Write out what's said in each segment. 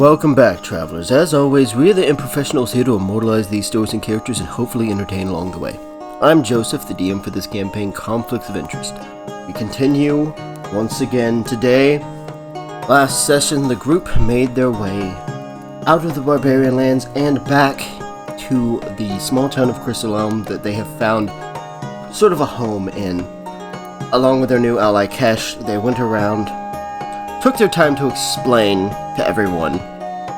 Welcome back, travelers. As always, we are the Improfessionals here to immortalize these stories and characters and hopefully entertain along the way. I'm Joseph, the DM for this campaign, Conflicts of Interest. We continue once again today. Last session, the group made their way out of the barbarian lands and back to the small town of Crystal Elm that they have found sort of a home in. Along with their new ally, Kesh, they went around, took their time to explain to everyone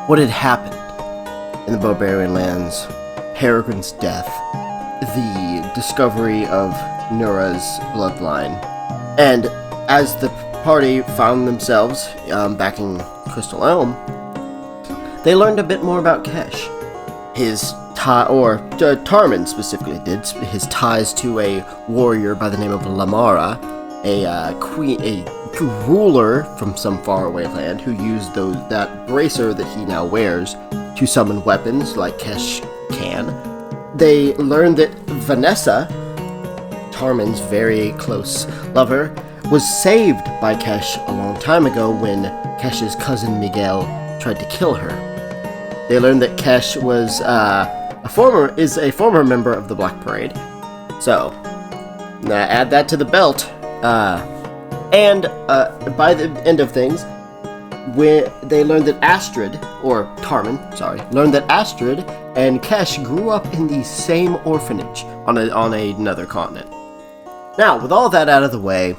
what had happened in the barbarian lands, Peregrine's death, the discovery of Nura's bloodline, and as the party found themselves back in Crystal Elm, they learned a bit more about Kesh. His Tarman specifically did, his ties to a warrior by the name of Lamara, a ruler from some faraway land who used that bracer that he now wears to summon weapons like Kesh can. They learned that Vanessa, Tarman's very close lover, was saved by Kesh a long time ago when Kesh's cousin Miguel tried to kill her. They learned that Kesh was a former member of the Black Parade. So, add that to the belt. And by the end of things, they learned that learned that Astrid and Kesh grew up in the same orphanage on another continent. Now, with all that out of the way,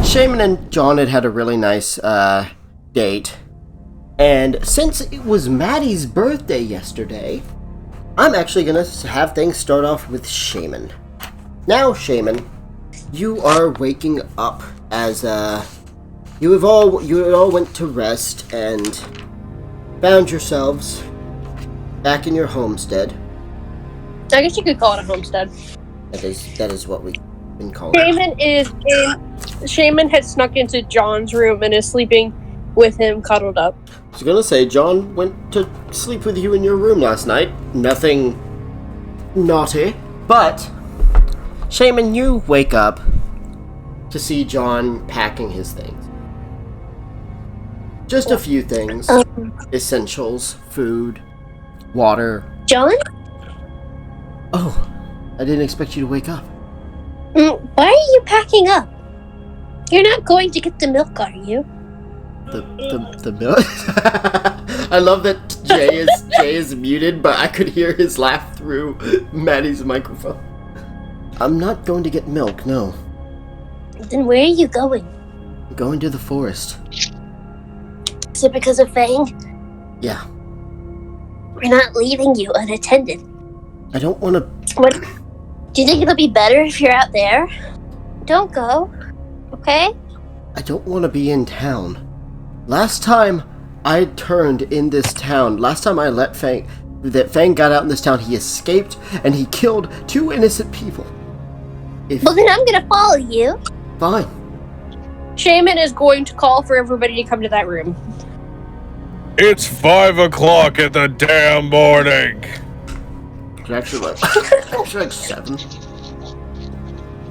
Shaymin and John had a really nice date, and since it was Maddie's birthday yesterday, I'm actually gonna have things start off with Shaymin. Now, Shaymin, you are waking up as you all went to rest and found yourselves back in your homestead. I guess you could call it a homestead. That is what we've been calling it. Shaymin had snuck into John's room and is sleeping with him cuddled up. I was gonna say, John went to sleep with you in your room last night. Nothing naughty, but Shaymin, you wake up to see John packing his things. Just a few things. Essentials, food, water. John? Oh, I didn't expect you to wake up. Why are you packing up? You're not going to get the milk, are you? The milk? I love that Jay is muted, but I could hear his laugh through Maddie's microphone. I'm not going to get milk, no. Then where are you going? I'm going to the forest. Is it because of Fang? Yeah. We're not leaving you unattended. I don't want to... What? Do you think it'll be better if you're out there? Don't go, okay? I don't want to be in town. Last time I turned in this town, last time I let Fang got out in this town, he escaped and he killed 2 innocent people. Well, then I'm gonna follow you. Fine. Shaymin is going to call for everybody to come to that room. It's 5 o'clock in the damn morning. It's actually like 7.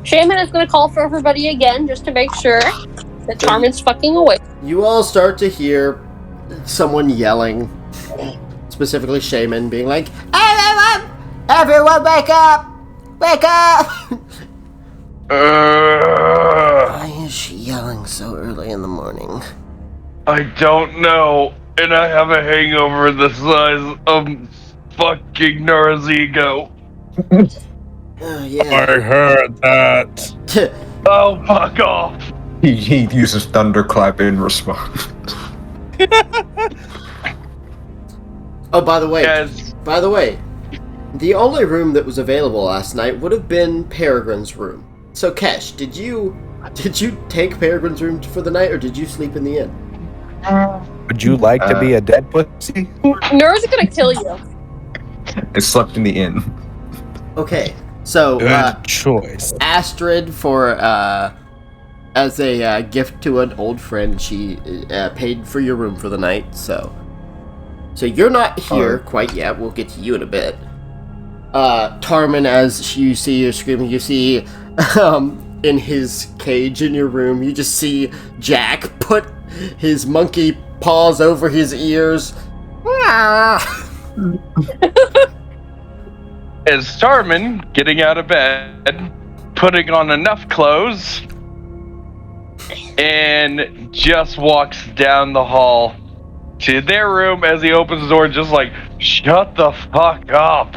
Shaymin is going to call for everybody again just to make sure that Tarman's fucking awake. You all start to hear someone yelling, specifically Shaymin, being like, Everyone wake up! Wake up! Why is she yelling so early in the morning? I don't know, and I have a hangover the size of fucking Nura's ego. Yeah. I heard that. Oh, fuck off. He uses thunderclap in response. Oh, by the way, Yes. the only room that was available last night would have been Peregrine's room. So, Kesh, did you take Peregrine's room for the night, or did you sleep in the inn? Would you like to be a dead pussy? Nura's gonna kill you. I slept in the inn. Okay, so Good choice. Astrid, for as a gift to an old friend, she paid for your room for the night. So you're not here quite yet. We'll get to you in a bit. Tarman, as you see her screaming, you see in his cage in your room, you just see Jack put his monkey paws over his ears. Ah! Is Starman getting out of bed, putting on enough clothes, and just walks down the hall to their room as he opens the door, just like, shut the fuck up.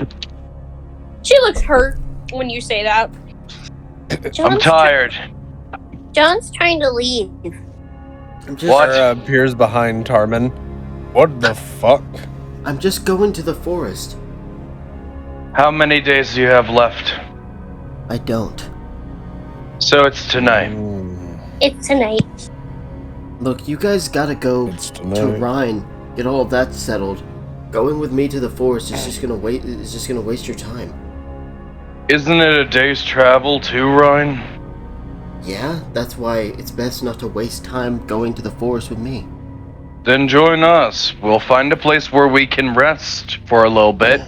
She looks hurt when you say that. I'm tired. John's trying to leave. What? Sarah appears behind Tarman. What the fuck? I'm just going to the forest. How many days do you have left? I don't. So it's tonight. It's tonight. Look, you guys gotta go It's to tonight. Rhine, get all of that settled. Going with me to the forest is just gonna waste your time. Isn't it a day's travel to Rhine? Yeah, that's why it's best not to waste time going to the forest with me. Then join us. We'll find a place where we can rest for a little bit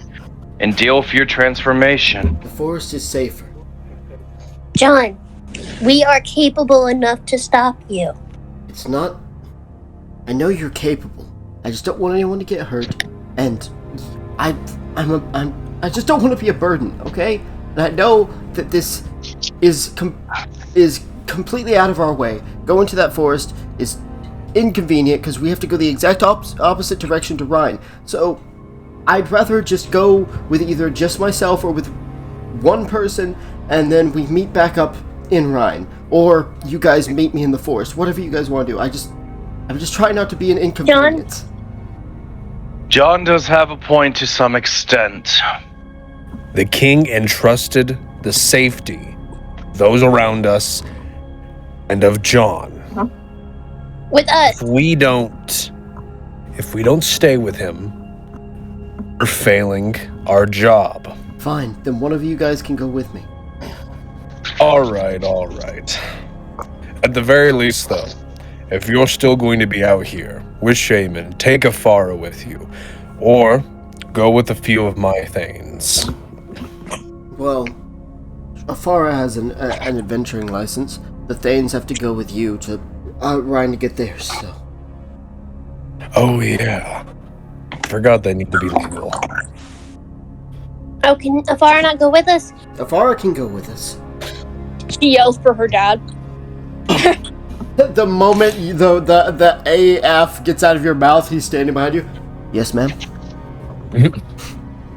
and deal with your transformation. The forest is safer. John, we are capable enough to stop you. It's not... I know you're capable. I just don't want anyone to get hurt, and I just don't want to be a burden, okay? And I know that this is completely out of our way. Going to that forest is inconvenient because we have to go the exact opposite direction to Rhine. So I'd rather just go with either just myself or with one person, and then we meet back up in Rhine, or you guys meet me in the forest. Whatever you guys want to do. I'm just trying not to be an inconvenience. John does have a point to some extent. The king entrusted the safety, those around us, and of John. With us. If we don't stay with him, we're failing our job. Fine, then one of you guys can go with me. All right. At the very least, though, if you're still going to be out here with Shaymin, take Afara with you, or go with a few of my Thanes. Well, Afara has an adventuring license. The Thanes have to go with you to Rhine to get theirs, so... Oh yeah, forgot they need to be legal. Oh, can Afara not go with us? Afara can go with us. She yells for her dad. The moment the AF gets out of your mouth, he's standing behind you. Yes, ma'am?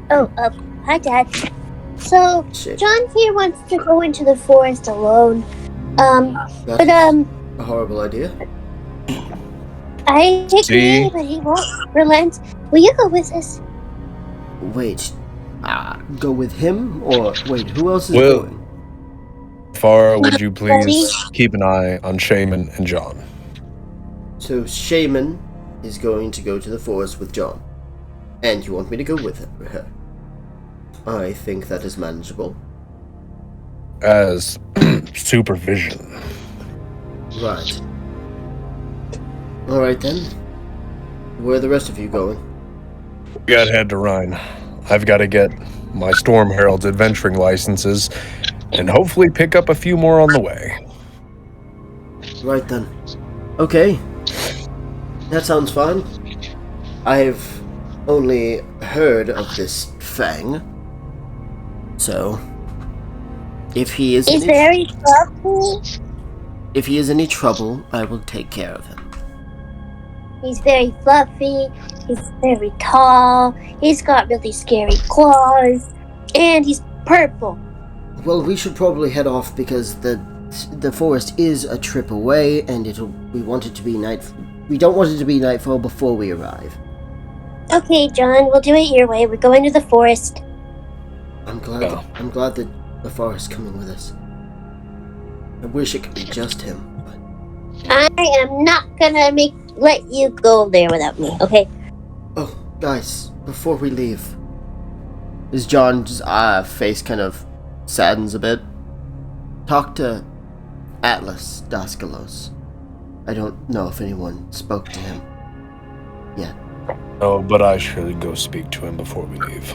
Oh, hi, Dad. So, Shit. John here wants to go into the forest alone. That's a horrible idea. I See? agree, but he won't relent. Will you go with us? Wait, go with him? Or, wait, who else is Well- going? Farah, would you please Ready? keep an eye on Shaymin and John? So, Shaymin is going to go to the forest with John. And you want me to go with her? I think that is manageable. As supervision. Right. Alright then. Where are the rest of you going? We gotta head to Rhine. I've got to get my Storm Herald's adventuring licenses, and hopefully pick up a few more on the way. Right then. Okay. That sounds fine. I've only heard of this Fang. So, if he is He's very fluffy. if he is any trouble, I will take care of him. He's very fluffy. He's very tall. He's got really scary claws. And he's purple. Well, we should probably head off because the forest is a trip away, and we want it to be we don't want it to be nightfall before we arrive. Okay, John, we'll do it your way. We're going to the forest. I'm glad that the forest is coming with us. I wish it could be just him, but I am not gonna let you go there without me, okay? oh, guys, before we leave, as John's face kind of saddens a bit, talk to Atlas Daskalos. I don't know if anyone spoke to him yet. Oh, but I should go speak to him before we leave.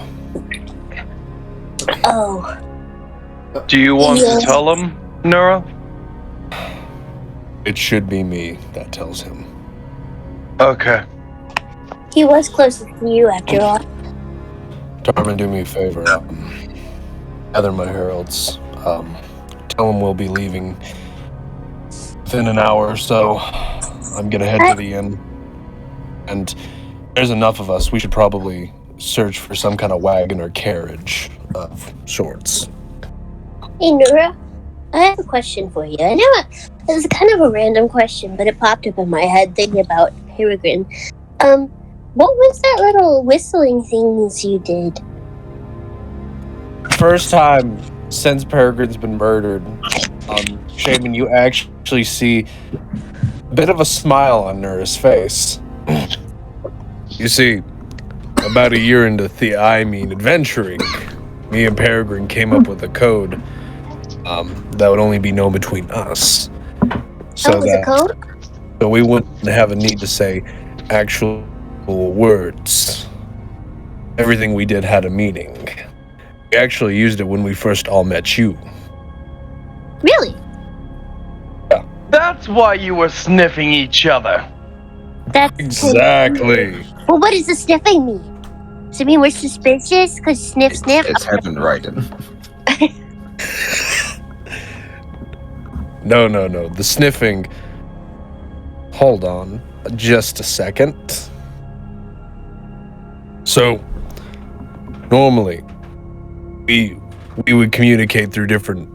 Oh. Do you want Yes. to tell him, Nora? It should be me that tells him. Okay. He was closest to you after all. Tarman, do me a favor. Gather my heralds. Tell them we'll be leaving within an hour or so. I'm gonna head to the inn. And there's enough of us. We should probably search for some kind of wagon or carriage of sorts. Hey, Nora, I have a question for you. I know it's kind of a random question, but it popped up in my head thinking about Peregrine. What was that little whistling things you did? First time since Peregrine's been murdered, Shaymin, you actually see a bit of a smile on Nora's face. You see, about a year into adventuring, me and Peregrine came up with a code that would only be known between us. What was the code? So we wouldn't have a need to say actual words. Everything we did had a meaning. We actually used it when we first all met you. Really? That's why you were sniffing each other. That's Exactly. Well, what does the sniffing mean? Does it mean we're suspicious? Because sniff, sniff. It's heaven writing. No. The sniffing. Hold on just a second. So, normally, we would communicate through different,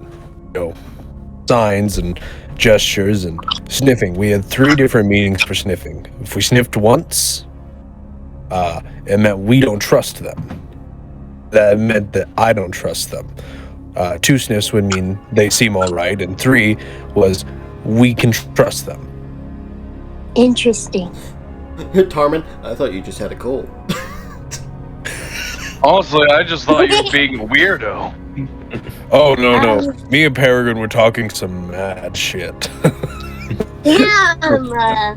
signs and gestures and sniffing. We had 3 different meanings for sniffing. If we sniffed once, it meant we don't trust them. That meant that I don't trust them. 2 sniffs would mean they seem all right, and 3 was we can trust them. Interesting. Tarman, I thought you just had a cold. Honestly, I just thought you were being a weirdo. Oh, no. Me and Peregrine were talking some mad shit. Yeah, I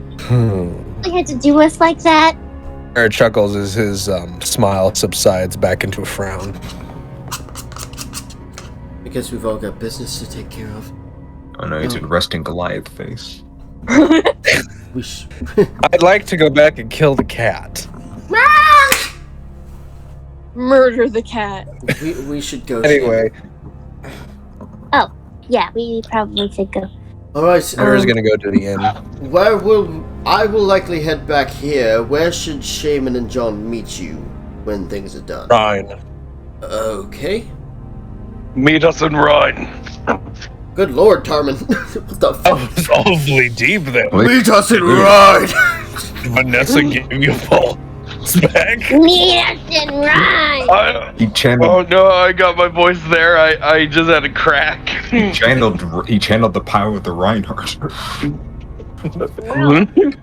had to do us like that. Eric chuckles as his smile subsides back into a frown. I guess we've all got business to take care of. Oh no, it's a resting Goliath face. I'd like to go back and kill the cat. Murder the cat. We should go. Anyway. Yeah, we probably should go. All right. Nora's gonna go to the inn. I will likely head back here. Where should Shaymin and John meet you when things are done? Fine. Okay. Meet us in Rhine. Good lord, Tarman. What the fuck? That was awfully deep there. Meet us in Rhine. Vanessa gave you a pulse back. Meet us in Rhine! He channeled. Oh no, I got my voice there. I just had a crack. He channeled the power of the Reinhardt.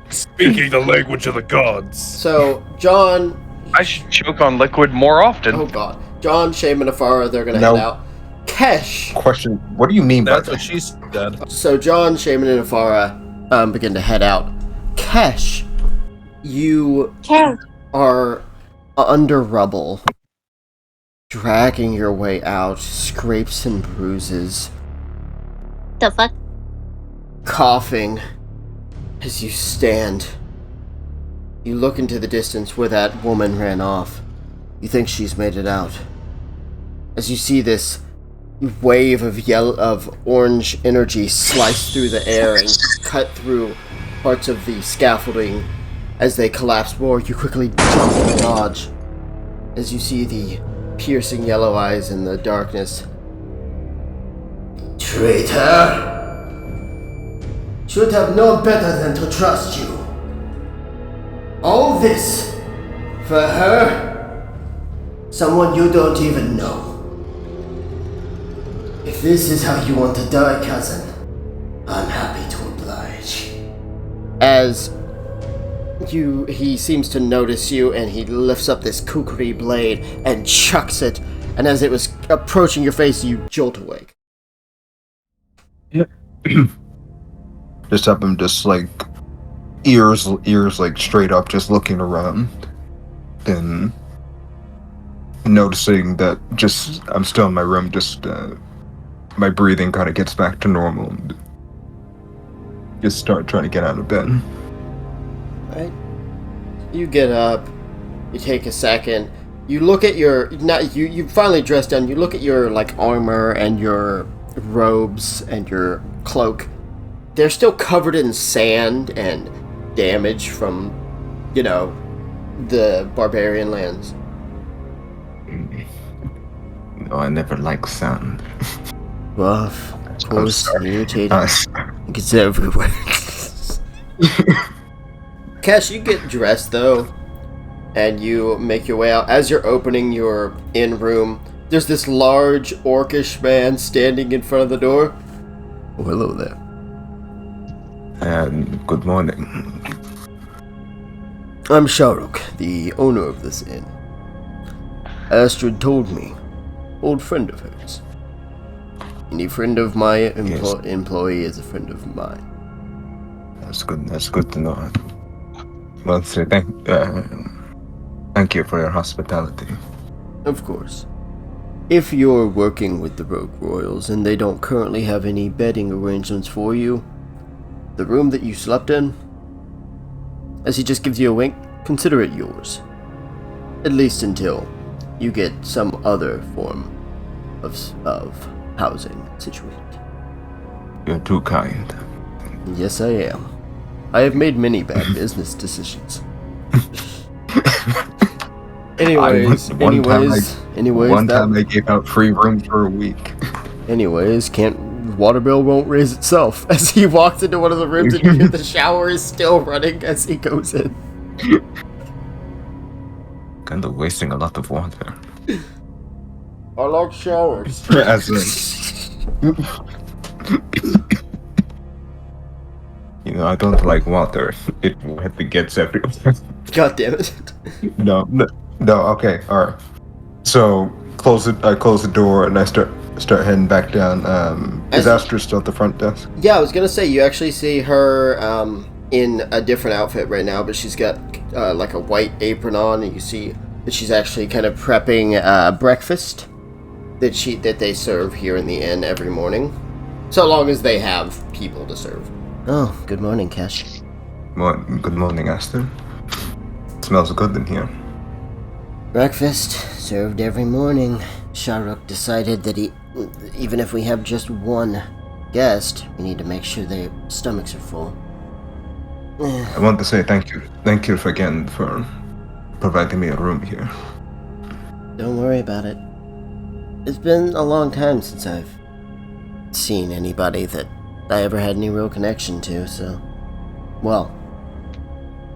Speaking the language of the gods. So, John. I should choke on liquid more often. Oh god. John, Shaymin, and Afara, they're gonna head out. Kesh! Question: what do you mean by That's that? what she said. So, John, Shaymin, and Afara begin to head out. Kesh, you are under rubble, dragging your way out, scrapes and bruises, The fuck? coughing as you stand. You look into the distance where that woman ran off. You think she's made it out. As you see this wave of orange energy slice through the air and cut through parts of the scaffolding as they collapse more, you quickly jump and dodge. As you see the piercing yellow eyes in the darkness. Traitor! Should have known better than to trust you. All this for her? Someone you don't even know. If this is how you want to die, cousin, I'm happy to oblige. As he seems to notice you, and he lifts up this kukri blade and chucks it, and as it was approaching your face, you jolt awake. Just have him just like ears like straight up, just looking around, then noticing that just I'm still in my room, just my breathing kind of gets back to normal, and just start trying to get out of bed. Alright. You get up, you take a second, you look at your, you finally dressed down, you look at your, like, armor and your robes and your cloak. They're still covered in sand and damage from, the barbarian lands. No, I never liked sand. Rough, of course, sorry. irritating. It's everywhere. Cash, you get dressed, though, and you make your way out. As you're opening your inn room, there's this large orcish man standing in front of the door. Oh, hello there. Good morning. I'm Sharuk, the owner of this inn. Astrid told me, old friend of hers. Any friend of my employee is a friend of mine. That's good to know. Well, so thank you for your hospitality. Of course. If you're working with the Rogue Royals and they don't currently have any bedding arrangements for you, the room that you slept in, as he just gives you a wink, consider it yours. At least until you get some other form of housing situated. You're too kind. Yes, I am. I have made many bad business decisions. Anyways, One time I gave out free rooms for a week. Anyways, water bill won't raise itself. As he walks into one of the rooms and you hear the shower is still running as he goes in. Kind of wasting a lot of water. I like showers. I don't like water. It gets everywhere. God damn it. No, okay, alright. So, I close the door and I start heading back down. Is Astrid still at the front desk? Yeah, I was gonna say, you actually see her in a different outfit right now, but she's got like a white apron on, and you see that she's actually kind of prepping breakfast that they serve here in the inn every morning. So long as they have people to serve. Oh, good morning, Cash. Good morning, Astrid. Smells good in here. Breakfast served every morning. Sharuk decided that even if we have just one guest, we need to make sure their stomachs are full. I want to say thank you again for providing me a room here. Don't worry about it. It's been a long time since I've seen anybody that I ever had any real connection to, so... Well,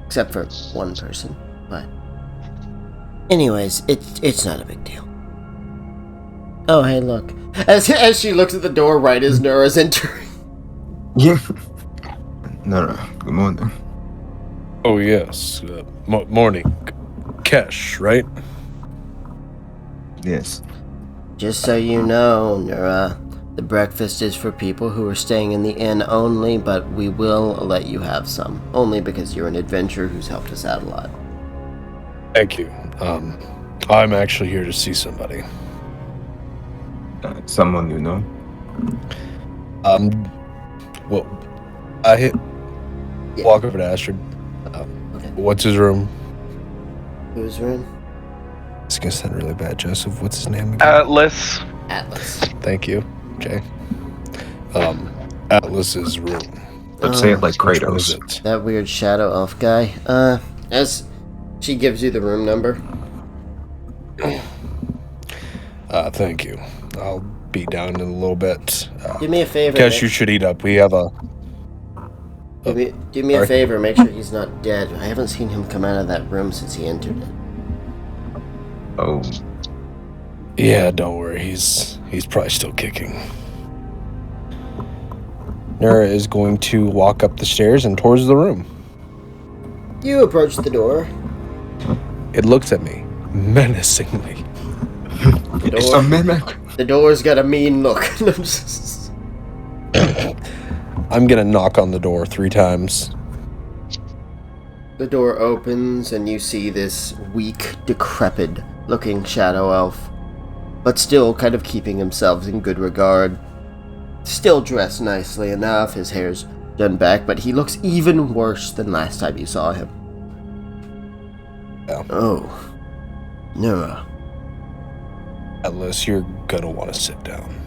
except for one person, but... Anyways, it's not a big deal. Oh, hey, look. As she looks at the door right as Nura's entering. Yeah. Nura, good morning. Oh, yes. Morning. Kesh, right? Yes. Just so you know, Nura, the breakfast is for people who are staying in the inn only, but we will let you have some. Only because you're an adventurer who's helped us out a lot. Thank you. I'm actually here to see somebody. Someone you know? Well, walk over to Astrid. Okay. What's his room? Whose room? It's gonna sound really bad, Joseph. What's his name again? Atlas. Thank you, Jay. Atlas's room. Let's say it like Which one Kratos. is it? That weird shadow elf guy. As she gives you the room number. Thank you. I'll be down in a little bit. Do me a favor. Guess you should eat up. We have a... Do me a favor, make sure he's not dead. I haven't seen him come out of that room since he entered it. Oh. Yeah, don't worry. He's probably still kicking. Nura is going to walk up the stairs and towards the room. You approach the door. It looks at me menacingly. It's a mimic. The door's got a mean look. I'm gonna knock on the door 3 times. The door opens and you see this weak, decrepit-looking shadow elf, but still kind of keeping himself in good regard. Still dressed nicely enough, his hair's done back, but he looks even worse than last time you saw him. Yeah. Oh. Nura. Atlas, you're gonna want to sit down.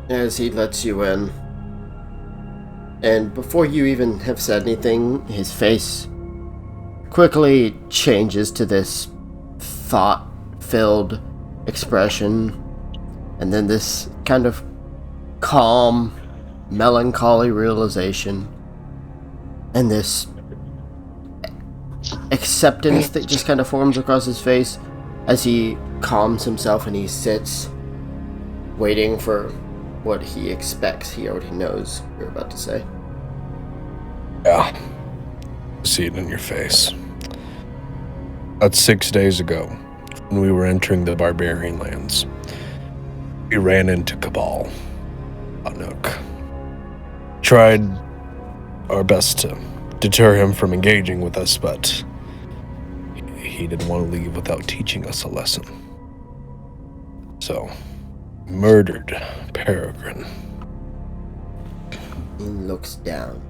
As he lets you in. And before you even have said anything, his face quickly changes to this thought-filled expression. And then this kind of calm, melancholy realization. And this acceptance that just kind of forms across his face as he calms himself and he sits, waiting for what he expects. He already knows what you're about to say. Yeah. See it in your face. About 6 days ago, when we were entering the barbarian lands, we ran into Cabal, Nook. Tried our best to deter him from engaging with us, but he didn't want to leave without teaching us a lesson. So, murdered Peregrine. He looks down.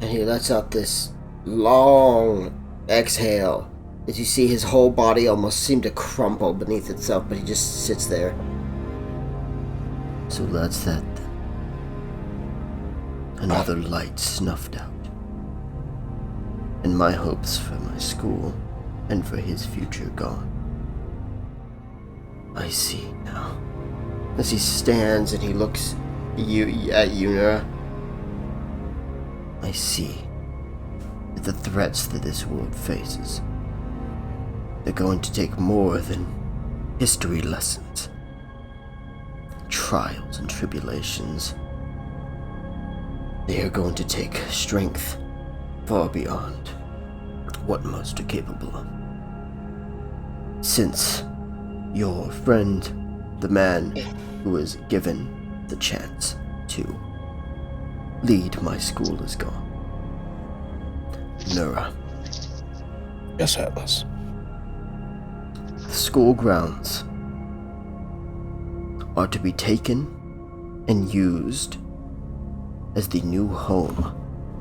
And he lets out this long exhale as you see his whole body almost seem to crumple beneath itself, but he just sits there. So that's that then. Another light snuffed out. And my hopes for my school and for his future gone. I see now. As he stands and he looks at you, Nura, I see that the threats that this world faces, they're going to take more than history lessons, trials and tribulations. They are going to take strength far beyond what most are capable of. Since your friend, the man who was given the chance to lead my school, is gone. Nura. Yes, Atlas. The school grounds are to be taken and used as the new home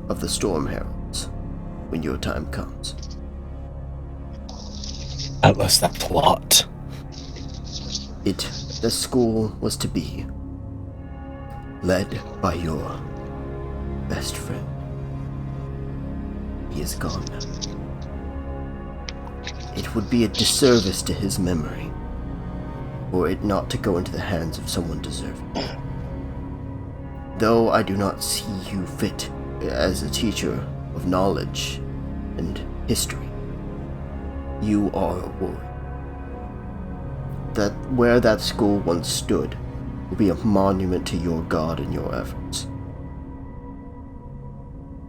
of the Storm Heralds when your time comes. Atlas, that's a lot. The school was to be led by your best friend. He is gone now. It would be a disservice to his memory were it not to go into the hands of someone deserving. Though I do not see you fit as a teacher of knowledge and history, you are a warrior. That where that school once stood will be a monument to your god and your efforts.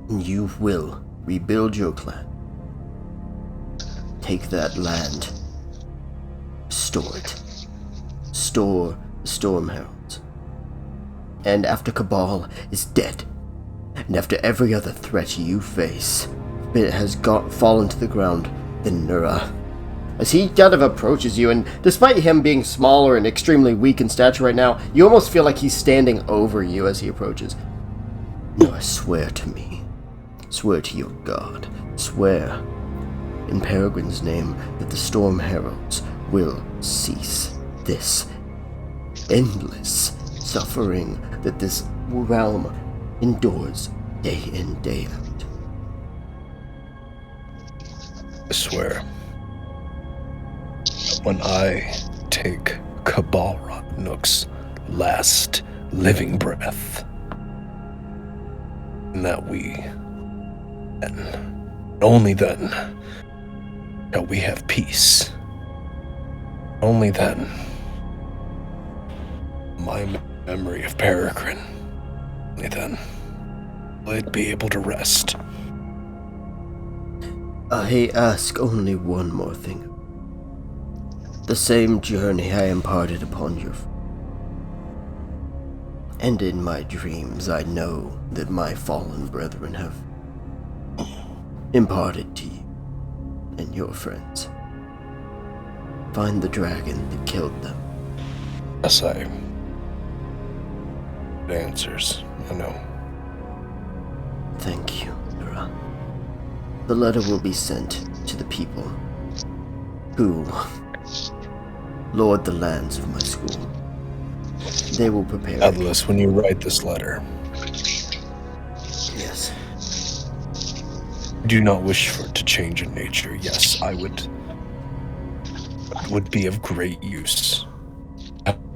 You will rebuild your clan. Take that land. Store it. Store the Storm Heralds. And after Cabal is dead, and after every other threat you face, it has fallen to the ground, then Nura, as he kind of approaches you, and despite him being smaller and extremely weak in stature right now, you almost feel like he's standing over you as he approaches. Nura, swear to me. Swear to your god. Swear, in Peregrine's name, that the Storm Heralds will cease this endless suffering that this realm endures day in, day out. I swear, when I take Cabal Nook's last living breath, and that and only then shall we have peace. Only then my memory of Peregrine, only then will it be able to rest. I ask only one more thing. The same journey I imparted upon your and in my dreams I know that my fallen brethren have imparted to you and your friends. Find the dragon that killed them. Yes, I answers, I know. Thank you, Nura. The letter will be sent to the people who lord the lands of my school. They will prepare it. Atlas, when you write this letter, Yes. I do not wish for it to change in nature. Yes, I would be of great use.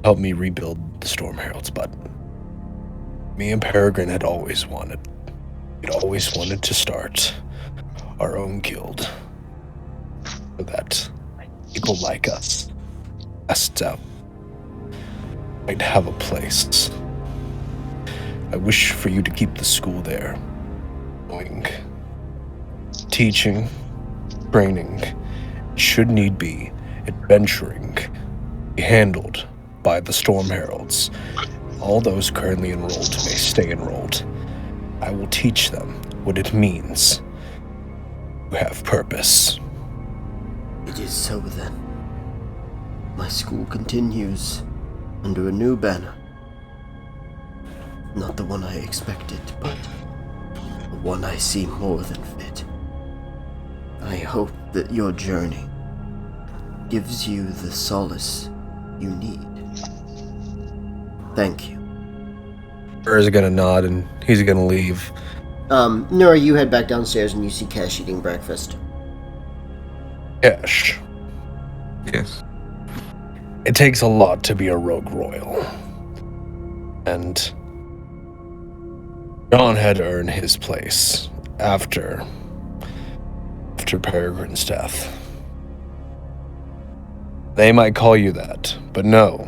Help me rebuild the Storm Heralds, but me and Peregrine had always wanted to start our own guild, so that people like us, cast out, might have a place. I wish for you to keep the school there, going, teaching, training, should need be, adventuring, be handled by the Storm Heralds. All those currently enrolled may stay enrolled. I will teach them what it means to have purpose. It is so then. My school continues under a new banner. Not the one I expected, but the one I see more than fit. I hope that your journey gives you the solace you need. Thank you. Is gonna nod and he's gonna leave. Nora, you head back downstairs and you see Cash eating breakfast. Cash. Yes. It takes a lot to be a rogue royal. And John had to earn his place after Peregrine's death. They might call you that, but know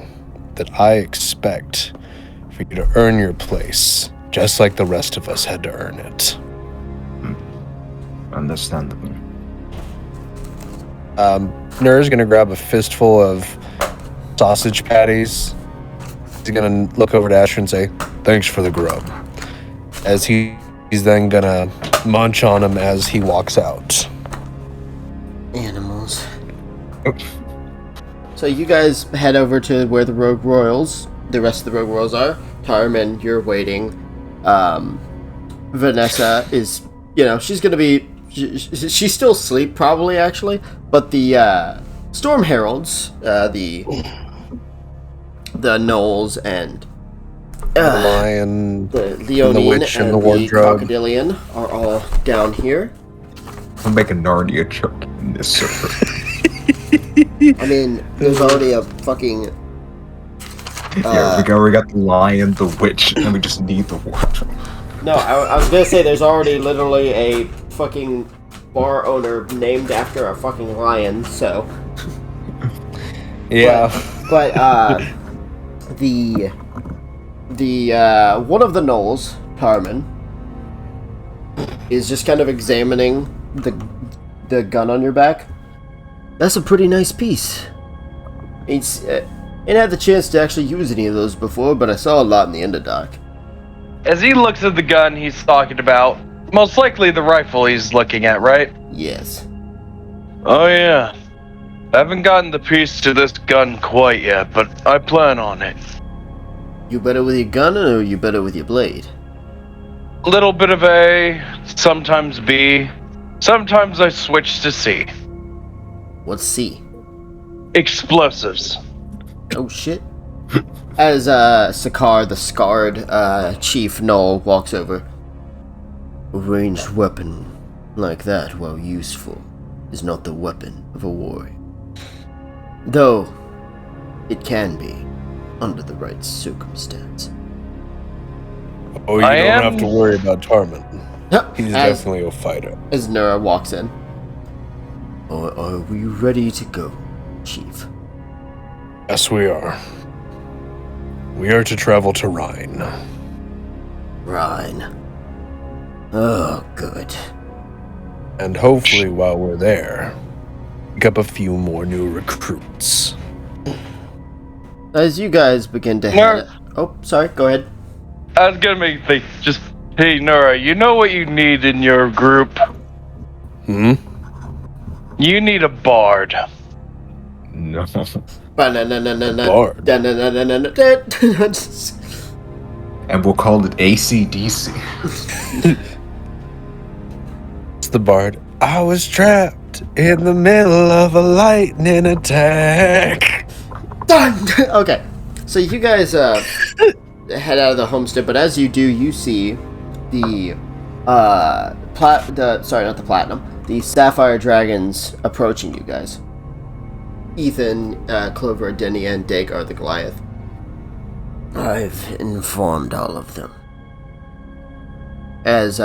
that I expect for you to earn your place, just like the rest of us had to earn it. Understandable. Nura's gonna grab a fistful of sausage patties. He's gonna look over to Asher and say, "Thanks for the grub." As he's then gonna munch on him as he walks out. Animals. So you guys head over to where the Rogue Royals, the rest of the Rogue Royals are. Tarman, you're waiting. Vanessa is, she's gonna be, she's still asleep probably actually, but the Storm Heralds, the Knolls and The lion, the Leonine the witch, and the the wardrobe. Crocodilian are all down here. I'm making Narnia joke in this server. I mean, there's already a fucking... Yeah, we got the lion, the witch, and we just need the wardrobe. No, I was gonna say there's already literally a fucking bar owner named after a fucking lion, so... Yeah. But the one of the Knolls, Tarman, is just kind of examining the gun on your back. That's a pretty nice piece. It's ain't had the chance to actually use any of those before, but I saw a lot in the Underdark. As he looks at the gun he's talking about, most likely the rifle he's looking at, right? Yes. Oh yeah. I haven't gotten the piece to this gun quite yet, but I plan on it. You better with your gun, or you better with your blade? A little bit of A, sometimes B, sometimes I switch to C. What's C? Explosives. Oh shit. As Sakar, the scarred Chief Knoll, walks over. A ranged weapon like that, while useful, is not the weapon of a warrior. Though, it can be, under the right circumstance. Oh, you don't have to worry about Tarman. He's definitely a fighter. As Nura walks in. Are we ready to go, Chief? Yes, we are. We are to travel to Rhine. Rhine. Oh, good. And hopefully while we're there, pick up a few more new recruits. As you guys begin to head... Oh, sorry, go ahead. I was gonna make you think, just, hey Nora, you know what you need in your group? Hmm? You need a bard. No. Bard. And we'll call it ACDC. It's the bard I was trapped in the middle of a lightning attack. Done! Okay, so you guys head out of the homestead, but as you do, you see the the sapphire dragons approaching you guys. Ethan, Clover, Denny, and Dagar the Goliath. I've informed all of them. As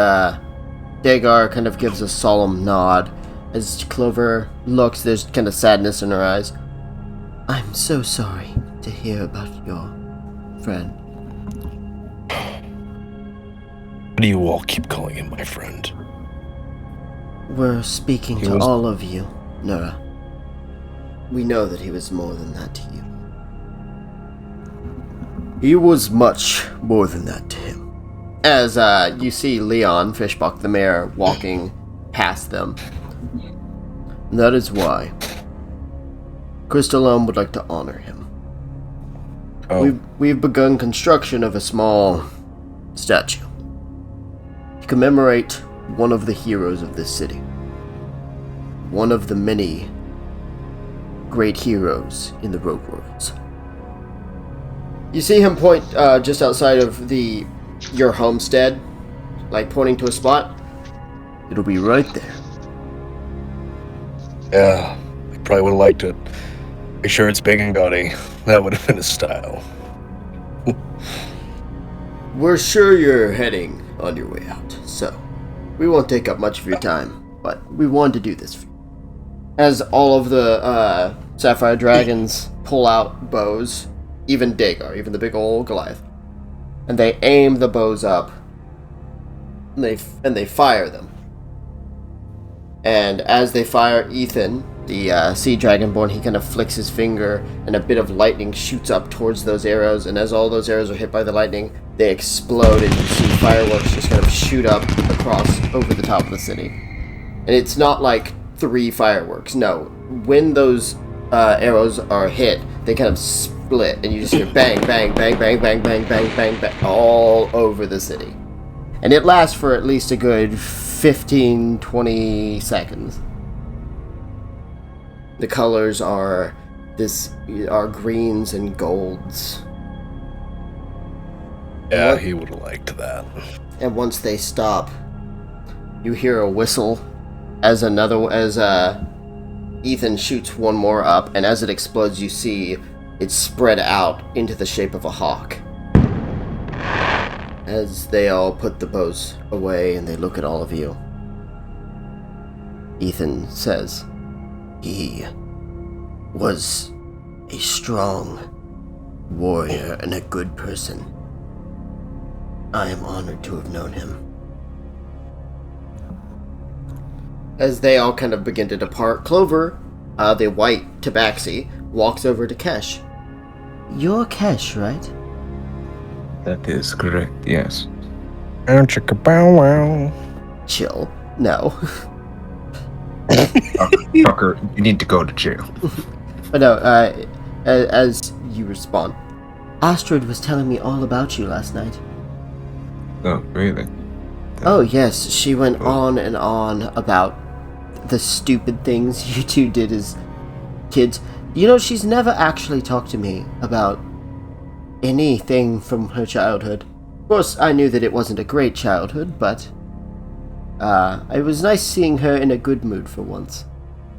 Dagar kind of gives a solemn nod, as Clover looks, there's kind of sadness in her eyes. I'm so sorry to hear about your friend. Why do you all keep calling him my friend? We're speaking to all of you, Nora. We know that he was more than that to you. He was much more than that to him. As you see Leon Fishbuck, the mayor, walking past them. And that is why Crystal Elm would like to honor him. Oh. We've begun construction of a small statue to commemorate one of the heroes of this city. One of the many great heroes in the Rogue Worlds. You see him point just outside of your homestead, like pointing to a spot. It'll be right there. Yeah, I probably would have liked it. Make sure it's big and gaudy. That would have been his style. We're sure you're heading on your way out, so we won't take up much of your time, but we wanted to do this for you. As all of the sapphire dragons pull out bows, even Dagar, even the big old Goliath, and they aim the bows up, and they fire them. And as they fire, Ethan, the sea dragonborn, he kind of flicks his finger, and a bit of lightning shoots up towards those arrows. And as all those arrows are hit by the lightning, they explode, and you see fireworks just kind of shoot up across over the top of the city. And it's not like 3 fireworks. No, when those arrows are hit, they kind of split, and you just hear bang, bang, bang, bang, bang, bang, bang, bang, bang, all over the city. And it lasts for at least a good 15-20 seconds. The colors are greens and golds. Yeah, he would have liked that. And once they stop, you hear a whistle as Ethan shoots one more up, and as it explodes, you see it spread out into the shape of a hawk. As they all put the bows away and they look at all of you, Ethan says, he was a strong warrior and a good person. I am honored to have known him. As they all kind of begin to depart, Clover, the white tabaxi, walks over to Kesh. You're Kesh, right? That is correct, yes. Chicka bow wow. Chill. No. Tucker, you need to go to jail. But no, as you respond, Astrid was telling me all about you last night. Oh, really? Oh, yes, she went on and on about the stupid things you two did as kids. You know, she's never actually talked to me about anything from her childhood. Of course, I knew that it wasn't a great childhood, but it was nice seeing her in a good mood for once.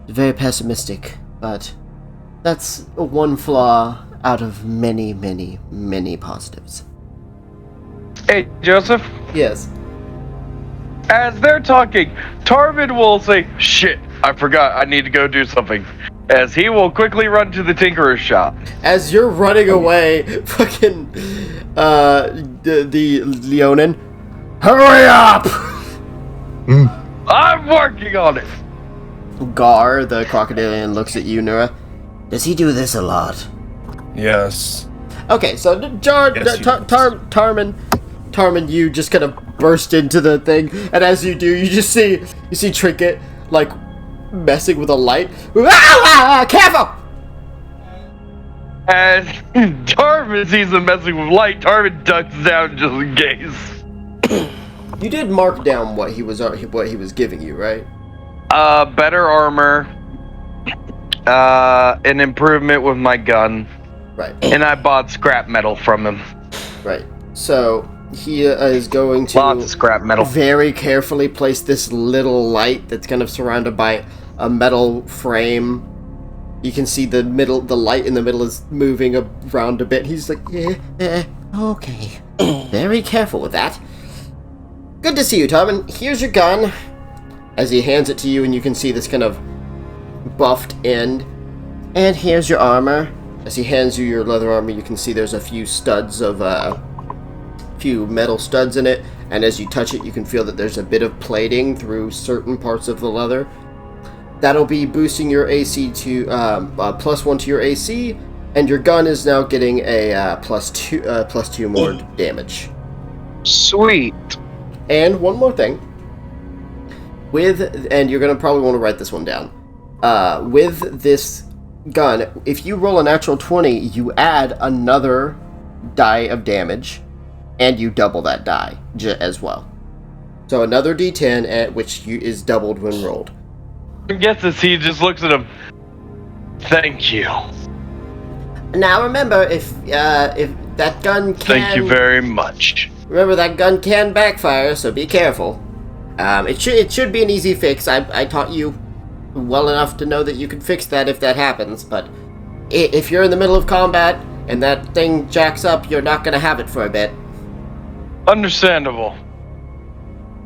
Very pessimistic, but that's one flaw out of many, many, many positives. Hey, Joseph. Yes. As they're talking, Tarvin will say, "Shit, I forgot. I need to go do something." As he will quickly run to the tinkerer's shop. As you're running away, fucking the Leonin, hurry up! I'm working on it. Gar, the crocodilian, looks at you, Nura. Does he do this a lot? Yes. Okay, so Tarmin, you just kind of burst into the thing, and as you do, you see Trinket like messing with a light. Ah, careful! As Tarvin sees him messing with light, Tarvin ducks down just in case. You did mark down what he was giving you, right? Better armor, an improvement with my gun, Right. and I bought scrap metal from him. Right. So he is going Lots of to scrap metal. very carefully place this little light that's kind of surrounded by a metal frame. You can see the light in the middle is moving around a bit. He's like, okay. Very careful with that. Good to see you, Tom. And here's your gun. As he hands it to you, and you can see this kind of buffed end. And here's your armor. As he hands you your leather armor, you can see there's a few studs of, few metal studs in it. And as you touch it, you can feel that there's a bit of plating through certain parts of the leather. That'll be boosting your AC to, +1 to your AC. And your gun is now getting a, +2 more damage. Sweet. And one more thing. And you're going to probably want to write this one down. With this gun, if you roll a natural 20, you add another die of damage, and you double that die as well. So another d10, which is doubled when rolled. I guess as he just looks at him. Thank you. Now remember, if that gun can... Thank you very much. Remember, that gun can backfire, so be careful. It should be an easy fix. I taught you well enough to know that you can fix that if that happens, but if you're in the middle of combat and that thing jacks up, you're not going to have it for a bit. Understandable.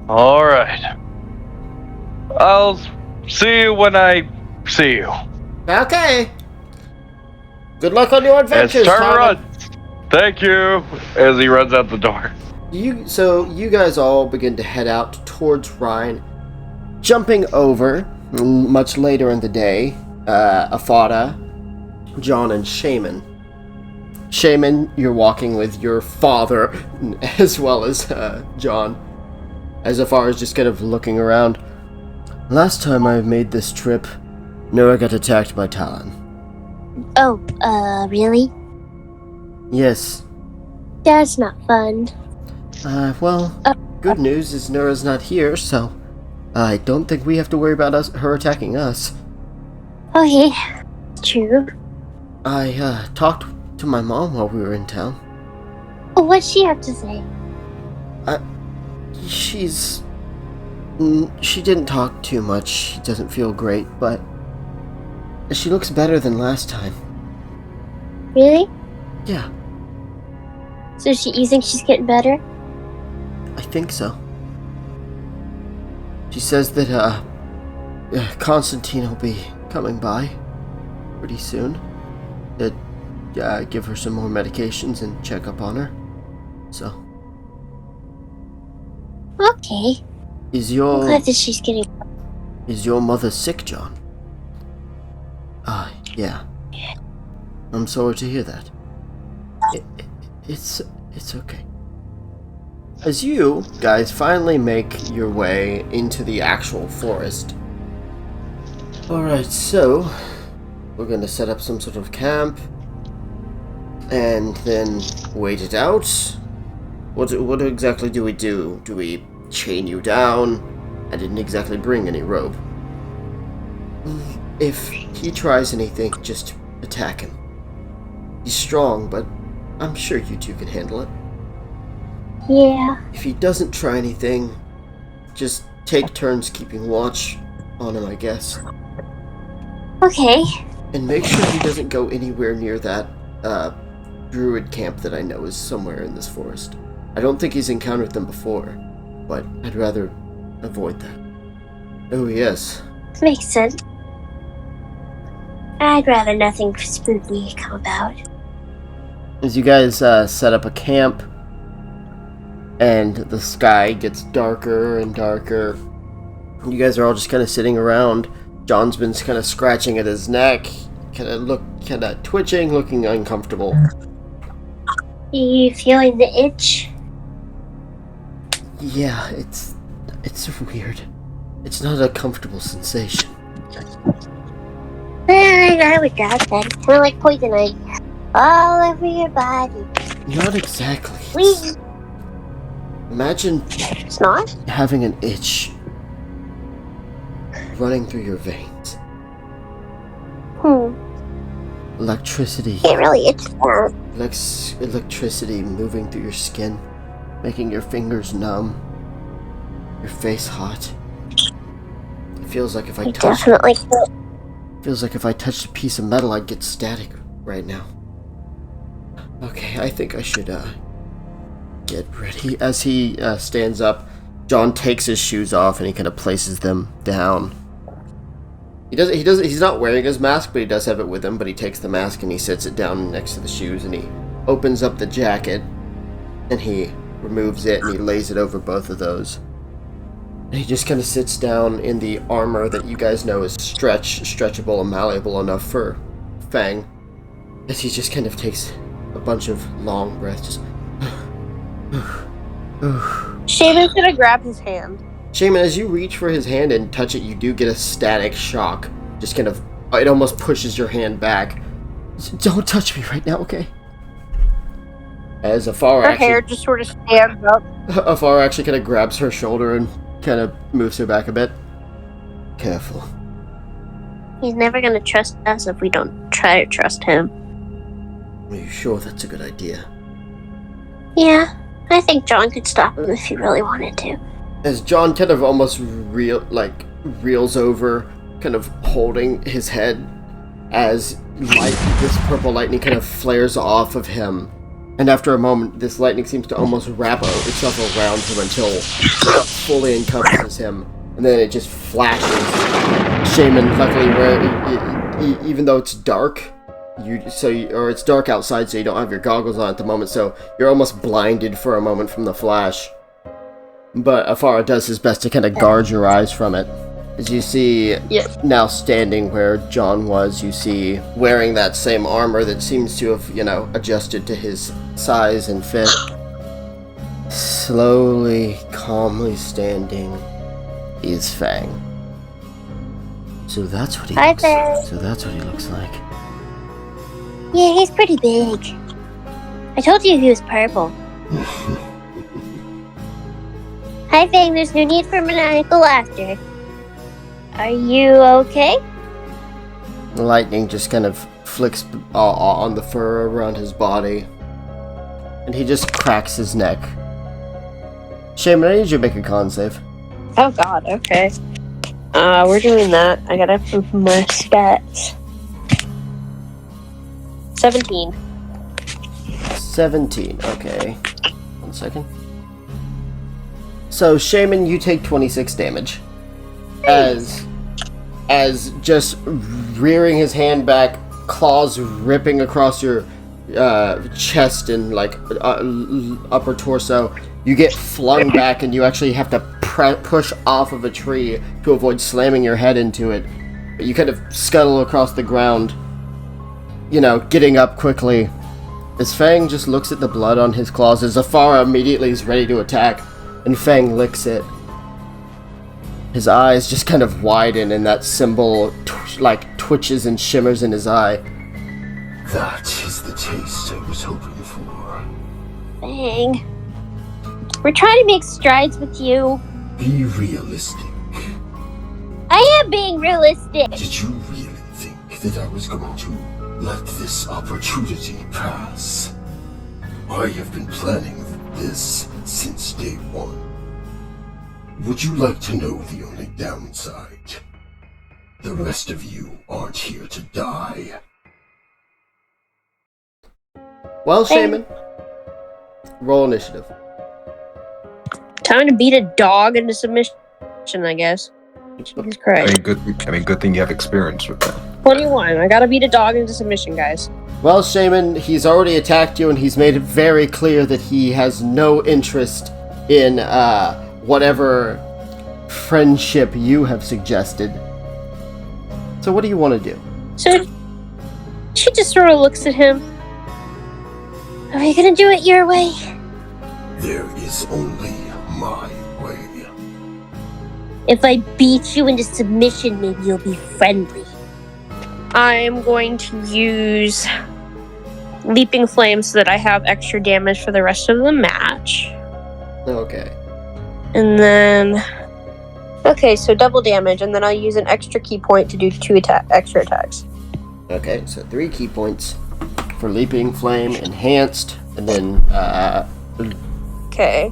Alright. I'll see you when I see you. Okay. Good luck on your adventures, It's time to Tom. run. Thank you. As he runs out the door. So you guys all begin to head out towards Rhine, jumping over, much later in the day, Afada, John, and Shaymin. Shaymin, you're walking with your father, as well as John, as Afara is just kind of looking around. Last time I made this trip, Nora got attacked by Talon. Oh, really? Yes. That's not fun. Good news is Nora's not here, so I don't think we have to worry about her attacking us. Okay, true. I talked to my mom while we were in town. Oh, what'd she have to say? She didn't talk too much. She doesn't feel great, but she looks better than last time. Really? Yeah, So you think she's getting better? I think so. She says that, Constantine will be coming by pretty soon to give her some more medications and check up on her. So. Okay. I'm glad that she's getting... Is your mother sick, John? Yeah. I'm sorry to hear that. It's okay. As you guys finally make your way into the actual forest. Alright, so we're going to set up some sort of camp and then wait it out. What exactly do we do? Do we chain you down? I didn't exactly bring any rope. If he tries anything, just attack him. He's strong, but I'm sure you two can handle it. Yeah. If he doesn't try anything, just take turns keeping watch on him, I guess. Okay. And make sure he doesn't go anywhere near that, druid camp that I know is somewhere in this forest. I don't think he's encountered them before, but I'd rather avoid that. Oh, yes. Makes sense. I'd rather nothing spooky come about. As you guys set up a camp, and the sky gets darker and darker, you guys are all just kind of sitting around. John's been kind of scratching at his neck, kind of twitching, looking uncomfortable. You feeling the itch? Yeah, it's weird. It's not a comfortable sensation. I would doubt that. It's kind of like poison ivy. All over your body. Not exactly. Whee! Imagine It's not? having an itch running through your veins. Electricity. Can't really itch that. Electricity moving through your skin, making your fingers numb, your face hot. It feels like if I touched a piece of metal, I'd get static right now. Okay, I think I should get ready. As he stands up, John takes his shoes off and he kind of places them down. He's not wearing his mask, but he does have it with him, but he takes the mask and he sits it down next to the shoes and he opens up the jacket and he removes it and he lays it over both of those. And he just kind of sits down in the armor that you guys know is stretchable and malleable enough for Fang. As he just kind of takes a bunch of long breaths, just Shaymin's gonna grab his hand. Shaymin, as you reach for his hand and touch it, you do get a static shock. Just kind of, it almost pushes your hand back. Don't touch me right now, okay? As Her hair just sort of stands up. Afara actually kind of grabs her shoulder and kind of moves her back a bit. Careful. He's never gonna trust us if we don't try to trust him. Are you sure that's a good idea? Yeah, I think John could stop him if he really wanted to. As John kind of almost reels over, kind of holding his head, as this purple lightning kind of flares off of him. And after a moment, this lightning seems to almost wrap itself around him until it fully encompasses him. And then it just flashes. Shaymin, luckily, even though it's dark, it's dark outside, so you don't have your goggles on at the moment, so you're almost blinded for a moment from the flash. But Afara does his best to kind of guard your eyes from it. As you see, now standing where John was, you see wearing that same armor that seems to have, adjusted to his size and fit. Slowly, calmly standing is Fang. So that's what he looks like. Yeah, he's pretty big. I told you he was purple. Hi, Fang. There's no need for maniacal laughter. Are you okay? The lightning just kind of flicks on the fur around his body. And he just cracks his neck. Shaymin, I need you to make a con save. Oh god, okay. We're doing that. I gotta improve my stats. 17. 17, okay. 1 second. So, Shaymin, you take 26 damage. As just rearing his hand back, claws ripping across your chest and upper torso, you get flung back and you actually have to push off of a tree to avoid slamming your head into it. But you kind of scuttle across the ground, getting up quickly. As Fang just looks at the blood on his claws, as Afara immediately is ready to attack, and Fang licks it. His eyes just kind of widen, and that symbol twitches and shimmers in his eye. That is the taste I was hoping for. Fang. We're trying to make strides with you. Be realistic. I am being realistic. Did you really think that I was going to let this opportunity pass? I have been planning this since day one. Would you like to know the only downside? The rest of you aren't here to die. Well, Shaymin, roll initiative. Time to beat a dog into submission, I guess. Jesus Christ. Good thing you have experience with that. 21. I gotta beat a dog into submission, guys. Well, Shaymin, he's already attacked you, and he's made it very clear that he has no interest in whatever friendship you have suggested. So what do you want to do? So she just sort of looks at him. Are you gonna do it your way? There is only my way. If I beat you into submission, maybe you'll be friendly. I am going to use Leaping Flame so that I have extra damage for the rest of the match. Okay. And then Okay, so double damage, and then I'll use an extra key point to do 2 extra attacks. Okay, so 3 key points for Leaping Flame, Enhanced, and then, Okay.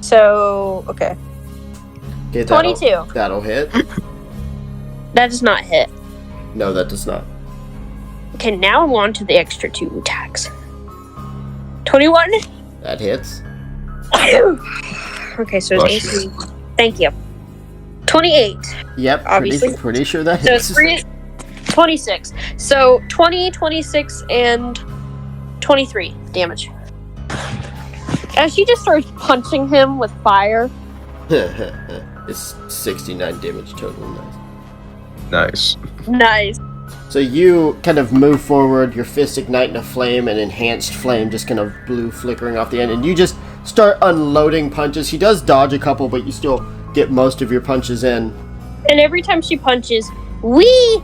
So, okay. 22. That'll hit. That does not hit. No, that does not. Okay, now I'm on to the extra 2 attacks. 21. That hits. Okay, so it's AC. Thank you. 28. Yep, Obviously. pretty sure that So hits. it's 26. So 20, 26, and 23 damage. And she just starts punching him with fire. It's 69 damage total. Nice. Nice. So you kind of move forward, your fist igniting a flame, an enhanced flame just kind of blue flickering off the end, and you just start unloading punches. He does dodge a couple, but you still get most of your punches in. And every time she punches, we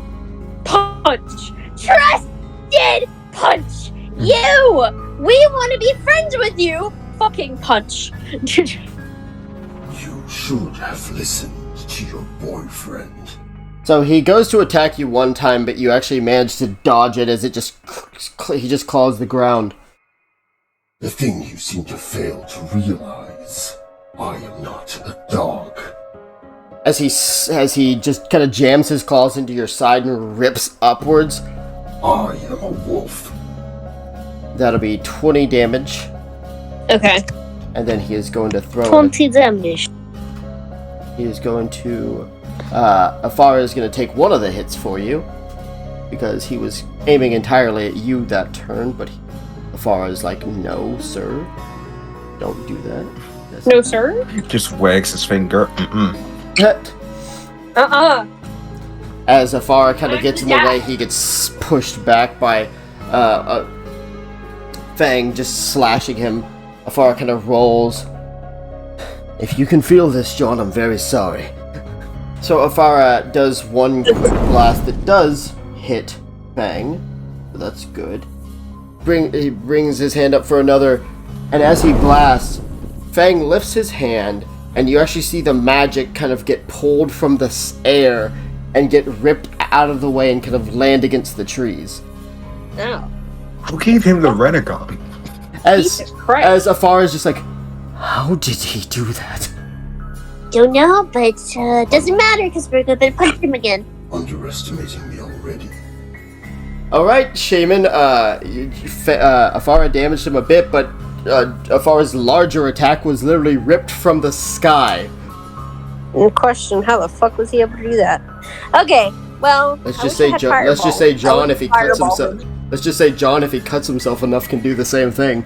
punch. Trusted punch. You. We want to be friends with you. Fucking punch. You should have listened to your boyfriend. So he goes to attack you one time, but you actually manage to dodge it as he just claws the ground. The thing you seem to fail to realize, I am not a dog. As he just kind of jams his claws into your side and rips upwards. I am a wolf. That'll be 20 damage. Okay. And then he is going to throw 20 damage. He is going to... Afara is going to take one of the hits for you, because he was aiming entirely at you that turn, but Afara is like, no, sir. Don't do that. No, sir? Just wags his finger. As Afara kind of gets in the way, he gets pushed back by Fang just slashing him. Afara kind of rolls. If you can feel this, John, I'm very sorry. So Afara does one quick blast that does hit Fang. So that's good. He brings his hand up for another, and as he blasts, Fang lifts his hand, and you actually see the magic kind of get pulled from the air and get ripped out of the way and kind of land against the trees. No. Who gave him the Renegon? Jesus Christ. As Afara is just like, how did he do that? Don't know, but doesn't matter because we're gonna punch him again. Underestimating me already. Alright, Shaymin, Afara damaged him a bit, but Afara's larger attack was literally ripped from the sky. Question, how the fuck was he able to do that? Okay, well, Let's just say John, if he cuts himself. Let's just say John, if he cuts himself enough, can do the same thing.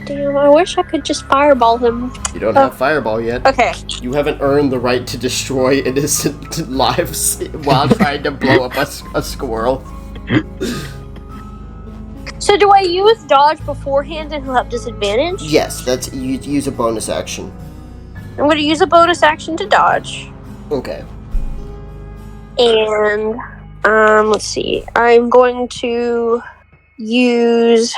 Damn, I wish I could just fireball him. You don't have Fireball yet. Okay. You haven't earned the right to destroy innocent lives while trying to blow up a squirrel. So do I use dodge beforehand and he'll have disadvantage? Yes, you use a bonus action. I'm going to use a bonus action to dodge. Okay. And, let's see. I'm going to use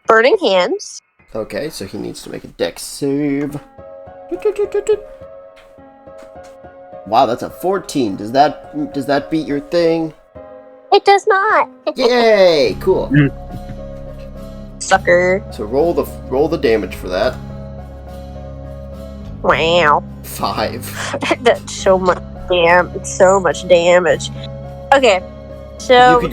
Burning Hands. Okay, so he needs to make a dex save. Wow, that's a 14. Does that beat your thing? It does not. Yay! Cool. Sucker. So roll the damage for that. Wow. 5. That's so much damage. Okay. So You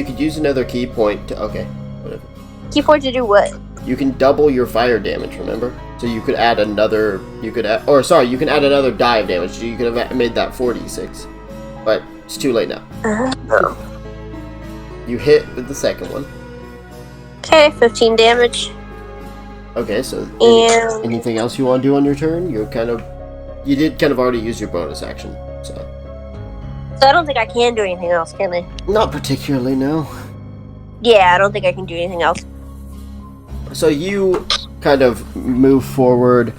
could use another key point to. Okay. Whatever. Key point to do what? You can double your fire damage. Remember? So you could add another. You can add another die of damage. So you could have made that 46, but it's too late now. You hit with the second one. Okay, 15 damage. Okay, so And- anything else you want to do on your turn? You did kind of already use your bonus action, so. So I don't think I can do anything else, can I? Not particularly, no. Yeah, I don't think I can do anything else. So you kind of move forward,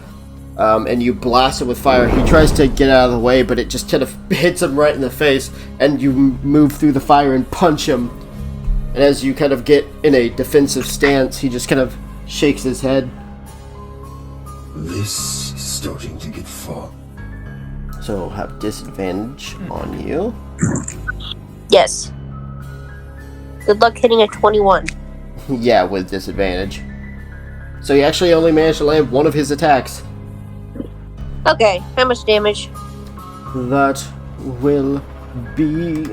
and you blast it with fire. He tries to get out of the way, but it just kind of hits him right in the face, and you move through the fire and punch him. And as you kind of get in a defensive stance, he just kind of shakes his head. This is starting to get fun. So we'll have disadvantage on you. Yes. Good luck hitting a 21. Yeah, with disadvantage. So he actually only managed to land one of his attacks. Okay, how much damage? That will be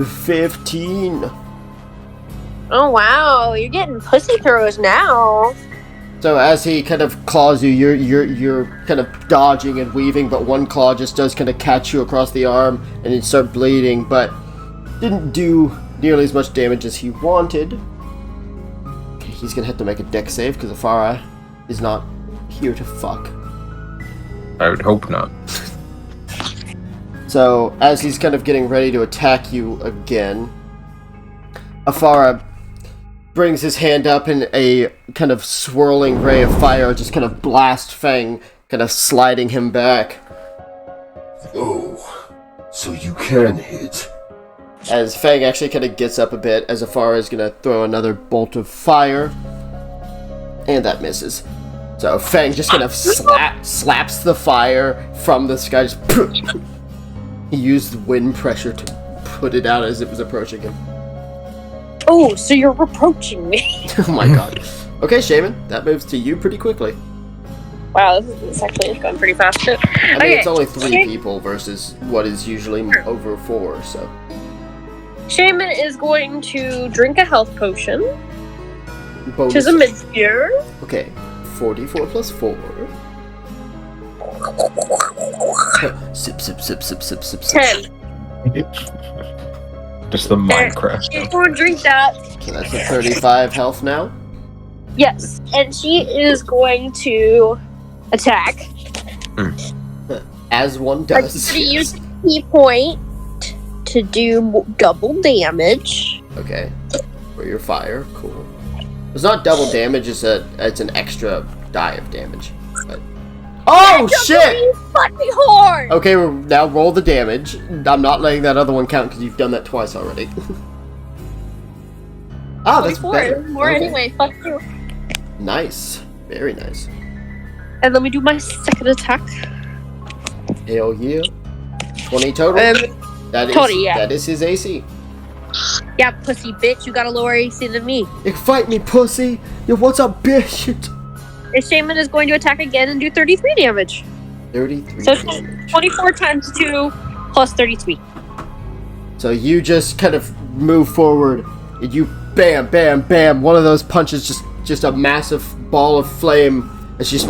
15. Oh wow, you're getting pussy throws now. So as he kind of claws you, you're kind of dodging and weaving, but one claw just does kind of catch you across the arm, and you start bleeding, but didn't do nearly as much damage as he wanted. Okay, he's gonna have to make a dex save because Afara is not here to fuck. I would hope not. So as he's kind of getting ready to attack you again, Afara brings his hand up and a kind of swirling ray of fire just kind of blasts Fang, kind of sliding him back. Oh, so you can hit. As Fang actually kind of gets up a bit, as Afara is going to throw another bolt of fire. And that misses. So Fang just kind of slaps the fire from the sky. Just he used wind pressure to put it out as it was approaching him. Oh, so you're reproaching me. Oh my god. Okay, Shaymin, that moves to you pretty quickly. Wow, this actually is going pretty fast. I mean, Okay, it's only 3 people versus what is usually over 4, so... Shaymin is going to drink a health potion, Bonus. which is a mid-tier. Okay, 44 plus 4. Sip, sip, sip, sip, sip, sip, sip. 10. Just the Minecraft. She's going to drink that. So that's a 35 health now. Yes, and she is going to attack. As one I'm does. going to use a key point to do double damage. Okay. For your fire, cool. It's not double damage, it's an extra die of damage. But... Oh shit! Fucking hard! Okay, now roll the damage. I'm not letting that other one count because you've done that twice already. Ah, that's 24. better. More Okay. anyway, fuck you. Nice. Very nice. And let me do my second attack. Hell yeah. 20 total? That is, 20, yeah. That is his AC. Yeah, pussy bitch, you got a lower AC than me. You fight me, pussy! Yo, what's up, bitch? And Shaymin is going to attack again and do 33 damage. 33 So damage. 24 times 2 plus 33. So you just kind of move forward, and you bam, bam, bam. One of those punches, just a massive ball of flame. It's just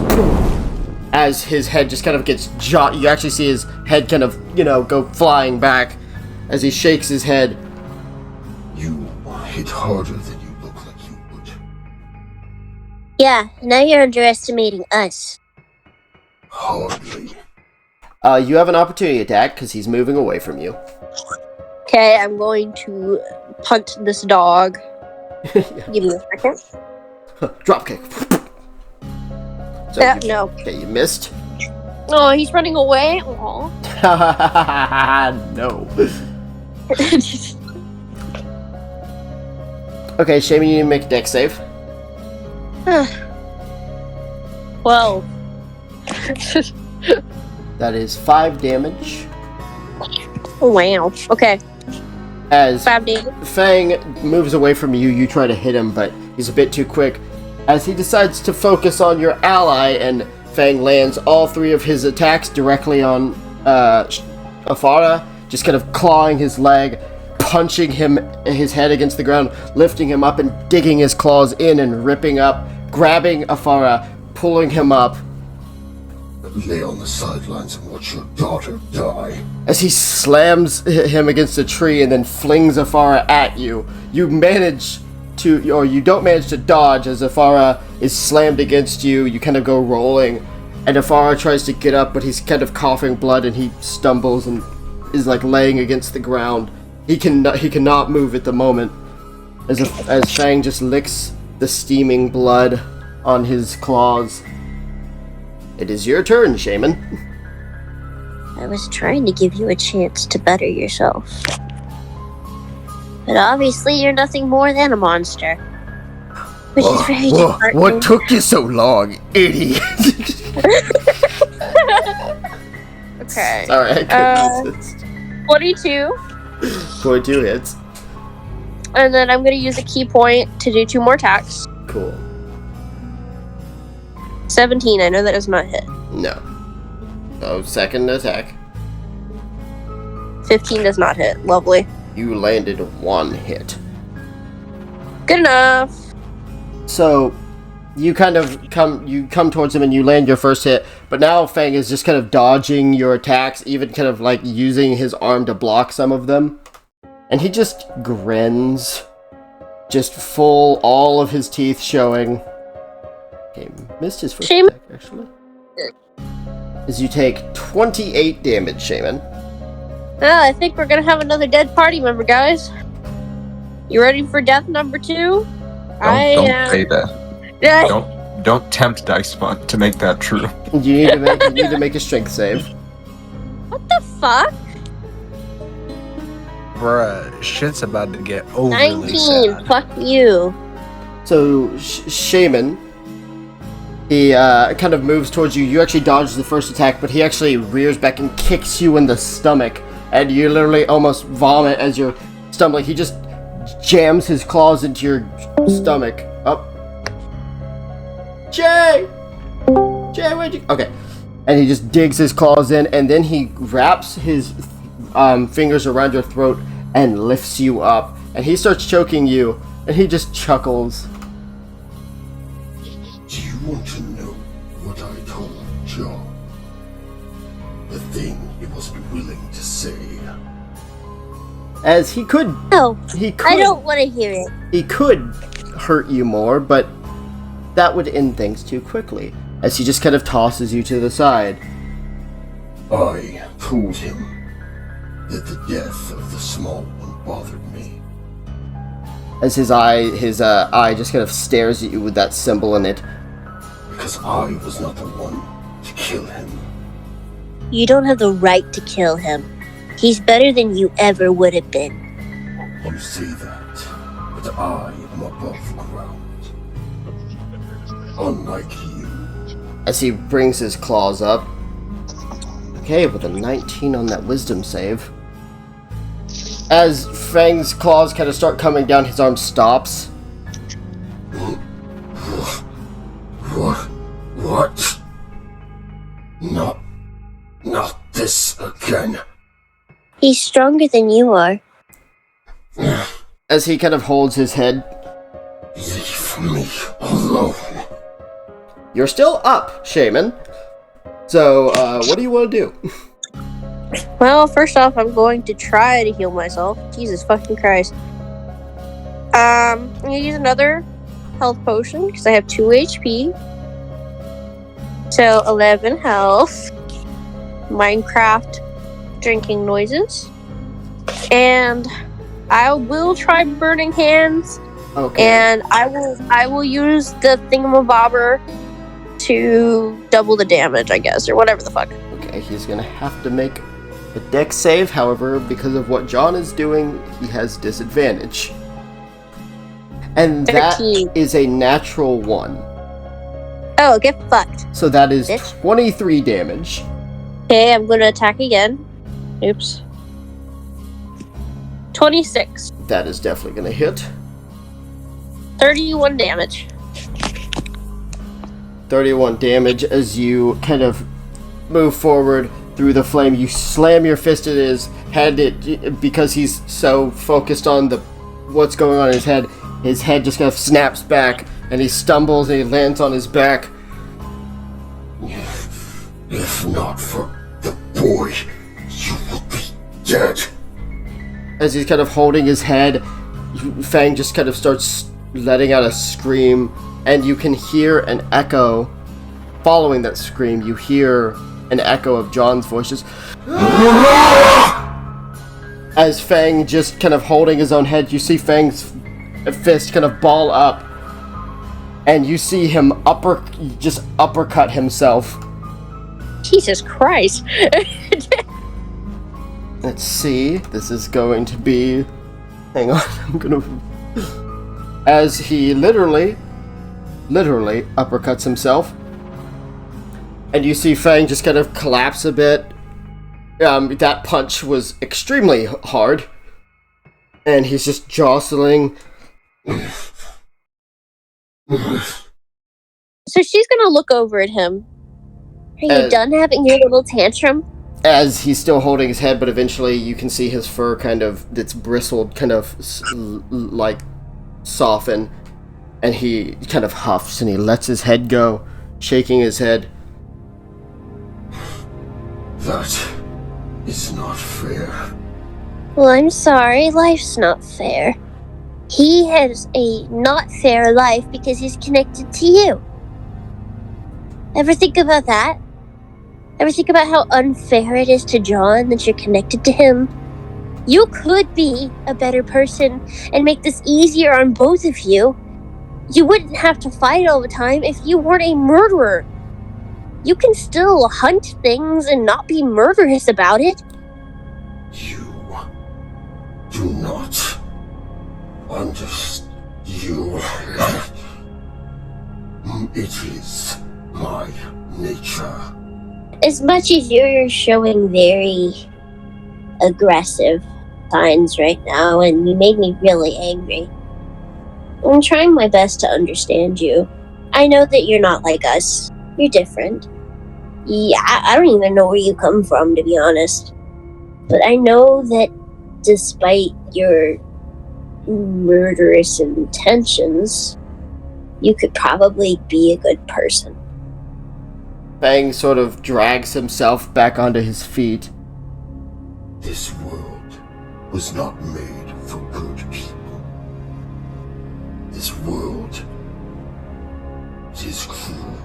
as his head just kind of gets shot. You actually see his head kind of, go flying back as he shakes his head. You hit harder than you look like you would. Yeah, now you're underestimating us. Hardly. You have an opportunity attack because he's moving away from you. Okay, I'm going to punt this dog. Give me a second. Dropkick. So No. Okay, you missed. Oh, he's running away? Aw. No. Okay, Shaymin, you need to make a dex save. 12. That is 5 damage. Oh, wow. Okay, As 5 damage. Fang moves away from you, you try to hit him, but he's a bit too quick. As he decides to focus on your ally, and Fang lands all 3 of his attacks directly on Afara, just kind of clawing his leg, punching his head against the ground, lifting him up and digging his claws in and ripping up, grabbing Afara, pulling him up. Lay on the sidelines and watch your daughter die. As he slams him against a tree and then flings Afara at you, you don't manage to dodge as Afara is slammed against you. You kind of go rolling, and Afara tries to get up, but he's kind of coughing blood and he stumbles and is like laying against the ground. He cannot move at the moment as Fang just licks the steaming blood on his claws. It is your turn, Shaymin. I was trying to give you a chance to better yourself. But obviously you're nothing more than a monster. Which is very disheartening. What took you so long, idiot? Okay. Sorry, I couldn't resist. 22. 22 hits. And then I'm going to use a key point to do 2 more attacks. Cool. 17. I know that does not hit. No. So, second attack. 15 does not hit. Lovely. You landed 1 hit. Good enough. So, you kind of come towards him and you land your first hit, but now Fang is just kind of dodging your attacks, even kind of like using his arm to block some of them. And he just grins. Just full, all of his teeth showing. Okay, missed his first attack, actually. As you take 28 damage, Shaymin. Well, I think we're going to have another dead party member, guys. You ready for death number 2? Don't say that. Yeah. Don't tempt Dicebot to make that true. You need to make a strength save. What the fuck? Bruh, shit's about to get overly 19. sad. Fuck you. So, Shaymin, he kind of moves towards you. You actually dodge the first attack, but he actually rears back and kicks you in the stomach, and you literally almost vomit as you're stumbling. He just jams his claws into your stomach. Up. Jay, where'd you... Okay. And he just digs his claws in, and then he wraps his fingers around your throat and lifts you up. And he starts choking you, and he just chuckles. Do you want to know what I told John? The thing he wasn't willing to say. As he could... No, He could... I don't want to hear it. He could hurt you more, but that would end things too quickly, as he just kind of tosses you to the side. I told him that the death of the small one bothered me. As his eye just kind of stares at you with that symbol in it. Because I was not the one to kill him. You don't have the right to kill him. He's better than you ever would have been. You say that, but I am above ground. Unlike you. As he brings his claws up. Okay, with a 19 on that wisdom save. As Fang's claws kind of start coming down, his arm stops. What? Not this again. He's stronger than you are. As he kind of holds his head. Leave me alone. You're still up, Shaymin. So, what do you want to do? Well, first off, I'm going to try to heal myself. Jesus fucking Christ. I'm gonna use another health potion because I have 2 HP. So 11 health. Minecraft drinking noises. And I will try burning hands. Okay. And I will use the thingamabobber to double the damage, I guess, or whatever the fuck. Okay, he's gonna have to make a dex save. However, because of what John is doing, he has disadvantage. And that 13. is a natural 1. Oh, get fucked. So that is Bitch. 23 damage. Okay, I'm gonna attack again. Oops. 26. That is definitely gonna hit. 31 damage. 31 damage as you kind of move forward through the flame. You slam your fist at his head because he's so focused on what's going on in his head. His head just kind of snaps back and he stumbles and he lands on his back. If not for the boy, you would be dead. As he's kind of holding his head, Fang just kind of starts letting out a scream, and you can hear an echo. Following that scream, you hear an echo of John's voice just... As Fang just kind of holding his own head, you see Fang's fist kind of ball up, and you see him just uppercut himself. Jesus Christ. Let's see, this is going to be... Hang on, I'm gonna... As he literally uppercuts himself. And you see Fang just kind of collapse a bit That punch was extremely hard. And he's just jostling. So she's gonna look over at him. Are you done having your little tantrum? As he's still holding his head, but eventually you can see his fur that's bristled, like soften. And he kind of huffs and he lets his head go, shaking his head. That is not fair. Well, I'm sorry, life's not fair. He has a not fair life because he's connected to you. Ever think about that? Ever think about how unfair it is to John that you're connected to him? You could be a better person and make this easier on both of you. You wouldn't have to fight all the time if you weren't a murderer. You can still hunt things and not be murderous about it. You do not understand. It is my nature. As much as you're showing very aggressive signs right now, and you made me really angry, I'm trying my best to understand you. I know that you're not like us. You're different. Yeah, I don't even know where you come from, to be honest. But I know that despite your murderous intentions, you could probably be a good person. Fang sort of drags himself back onto his feet. This world was not made for good people. This world is cruel.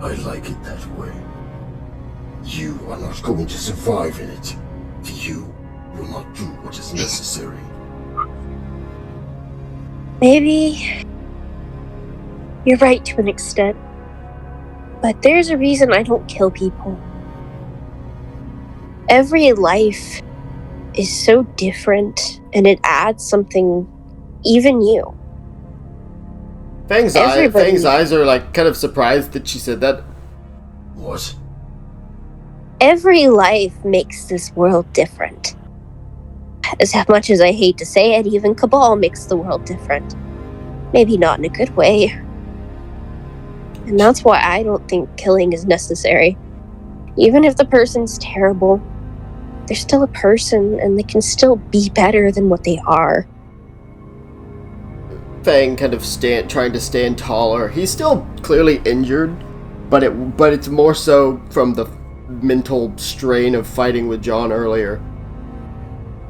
I like it that way. You are not going to survive in it. You will not do what is necessary. Maybe you're right to an extent. But there's a reason I don't kill people. Every life is so different, and it adds something, even you. Fang's eyes are like kind of surprised that she said that. What? Every life makes this world different. As much as I hate to say it, even Cabal makes the world different. Maybe not in a good way. And that's why I don't think killing is necessary. Even if the person's terrible, they're still a person, and they can still be better than what they are. Fang kind of trying to stand taller. He's still clearly injured, but it's more so from the mental strain of fighting with John earlier.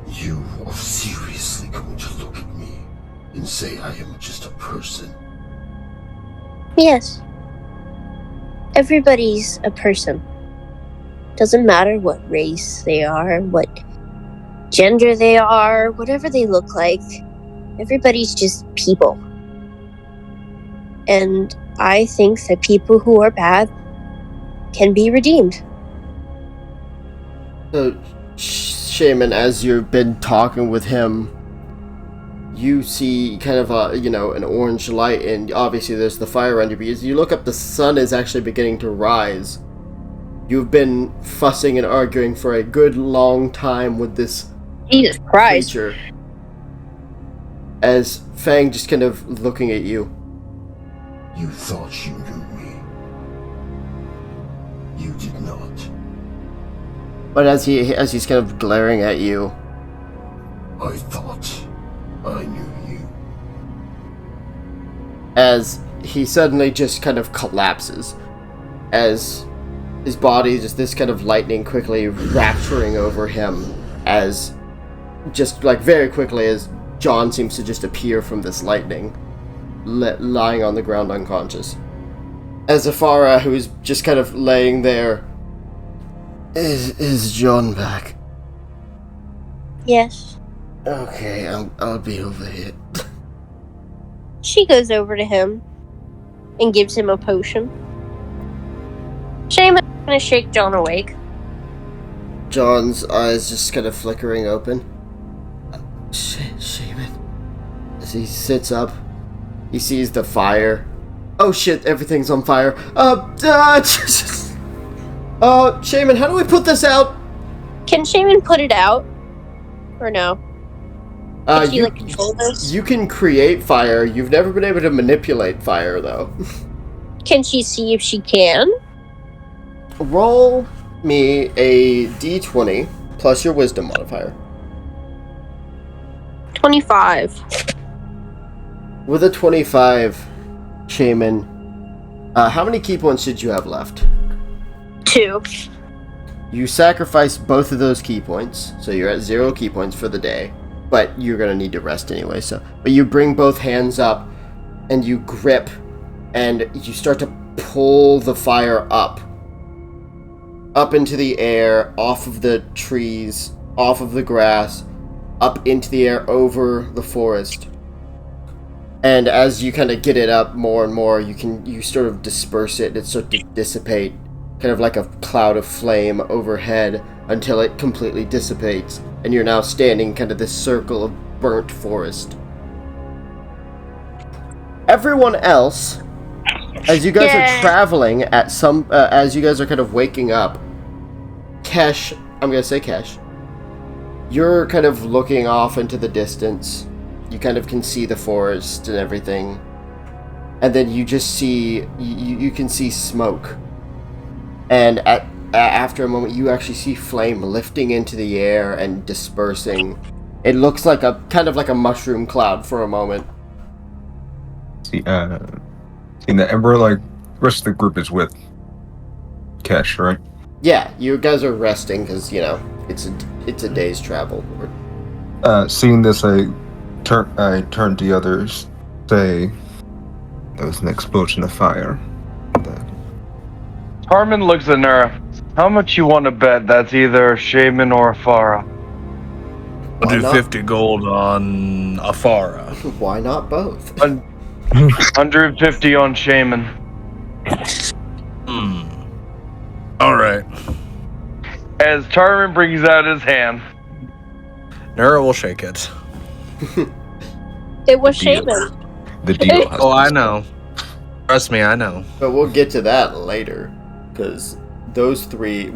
You are seriously going to look at me and say I am just a person? Yes. Everybody's a person. Doesn't matter what race they are, what gender they are, whatever they look like. Everybody's just people. And I think that people who are bad can be redeemed. So, Shaymin, as you've been talking with him, you see kind of an orange light, and obviously there's the fire under you. As you look up, the sun is actually beginning to rise. You've been fussing and arguing for a good long time with this Jesus Christ. creature. As Fang just kind of looking at you. You thought you knew me. You did not. But as he's kind of glaring at you, I thought I knew you. as he suddenly just kind of collapses, as his body, just this kind of lightning quickly rapturing over him, as just like very quickly as John seems to just appear from this lightning, lying on the ground unconscious. As Afara, who's just kind of laying there, is John back? Yes. Okay, I'll be over here. She goes over to him and gives him a potion. Shaymin's gonna shake John awake. John's eyes just kind of flickering open. Shaymin. As he sits up, he sees the fire. Oh shit, everything's on fire. Shaymin, how do we put this out? Can Shaymin put it out? Or no? Can she, You, control this? you can create fire. You've never been able to manipulate fire, though. Can she see if she can? Roll me a d20 plus your wisdom modifier. 25. With a 25, Shaymin, how many key points did you have left? 2. You sacrifice both of those key points, so you're at 0 key points for the day. But you're gonna need to rest anyway, But you bring both hands up, and you grip, and you start to pull the fire up into the air, off of the trees, off of the grass, up into the air, over the forest. And as you kind of get it up more and more, you sort of disperse it, and it starts to dissipate, kind of like a cloud of flame overhead, until it completely dissipates, and you're now standing kind of this circle of burnt forest. Everyone else, as you guys are traveling as you guys are kind of waking up, Kesh, I'm gonna say Kesh, you're kind of looking off into the distance. You kind of can see the forest and everything, and then you just see, you can see smoke. And after a moment, you actually see flame lifting into the air and dispersing. It looks like a mushroom cloud for a moment. See, and we're the rest of the group is with Kesh, right? Yeah, you guys are resting because it's a day's travel. Seeing this, I turn to the others. Say, there was an explosion of fire. Harmon looks at Nura. How much you want to bet that's either Shaymin or Afara? I'll do 50 gold on Afara. Why not both? 150 on Shaymin. Alright. As Tarmin brings out his hand. Nura will shake it. It was Shaymin. The deal. Oh, I know. Trust me, I know. But we'll get to that later, because those three,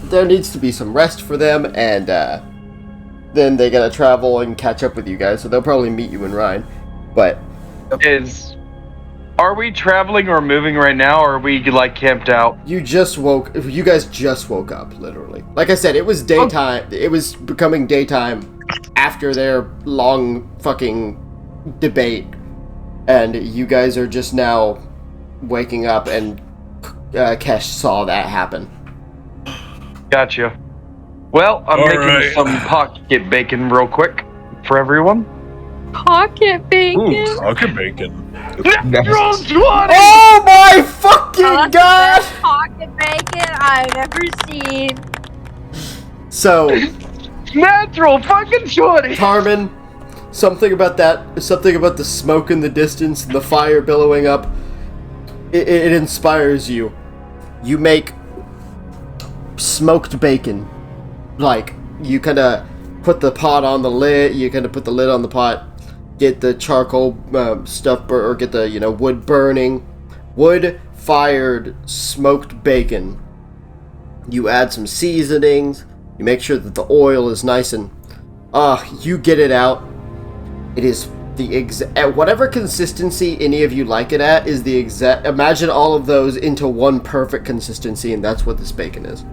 there needs to be some rest for them, and then they gotta travel and catch up with you guys, so they'll probably meet you in Rhine. But are we traveling or moving right now, or are we camped out? you guys just woke up, literally. Like I said, it was daytime. It was becoming daytime after their long fucking debate, and you guys are just now waking up, and Kesh saw that happen. Gotcha. Well, I'm making some pocket bacon real quick for everyone. Pocket bacon? Ooh, pocket bacon. Natural 20! Oh my fucking Oh, that's god! the best pocket bacon I've ever seen. So, Natural fucking 20! Tarmin, something about the smoke in the distance and the fire billowing up, it inspires you. You make smoked bacon. You kind of put the pot on the lid, you kind of put the lid on the pot, get the charcoal stuff, or get the, wood burning. Wood-fired smoked bacon. You add some seasonings, you make sure that the oil is nice and, you get it out. It is at whatever consistency any of you like it at is the exact. Imagine all of those into one perfect consistency, and that's what this bacon is.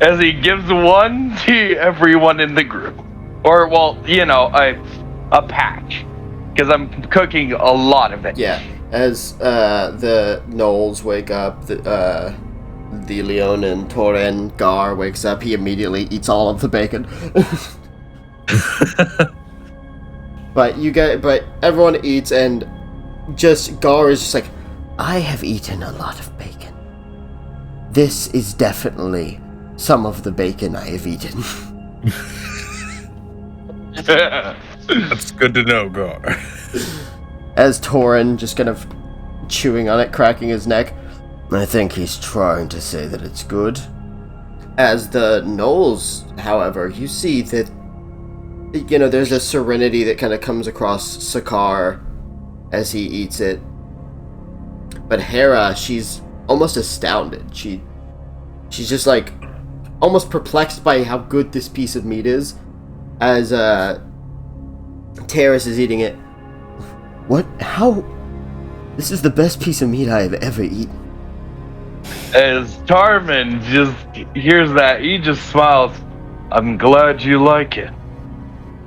As he gives one to everyone in the group, or a patch, because I'm cooking a lot of it. Yeah. As the Knowles wake up, the Leon and Toren Gar wakes up, he immediately eats all of the bacon. But everyone eats, and Gar is just like, I have eaten a lot of bacon. This is definitely some of the bacon I have eaten. That's good to know, Gar. As Toren just kind of chewing on it, cracking his neck. I think he's trying to say that it's good. As the Knowles, however, you see that there's a serenity that kind of comes across Sakar as he eats it. But Hera, she's almost astounded. She's just like almost perplexed by how good this piece of meat is, as Terrace is eating it. What? How? This is the best piece of meat I have ever eaten. As Tarman just hears that, he just smiles. I'm glad you like it.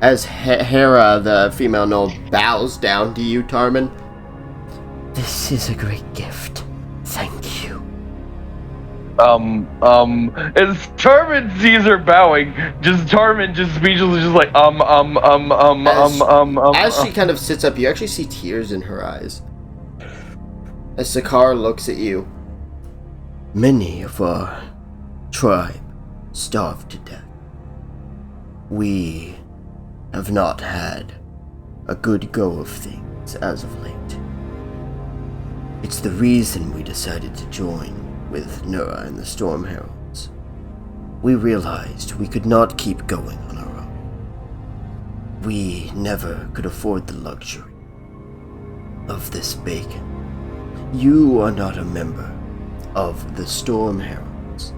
As Hera, the female gnoll, bows down to you, Tarman. This is a great gift. Thank you. As Tarman sees her bowing, Tarman just speechless, just like, As she kind of sits up, you actually see tears in her eyes. As Sakar looks at you. Many of our tribe starved to death. We have not had a good go of things as of late. It's the reason we decided to join with Nura and the Storm Heralds. We realized we could not keep going on our own. We never could afford the luxury of this bacon. You are not a member of the Storm Heralds,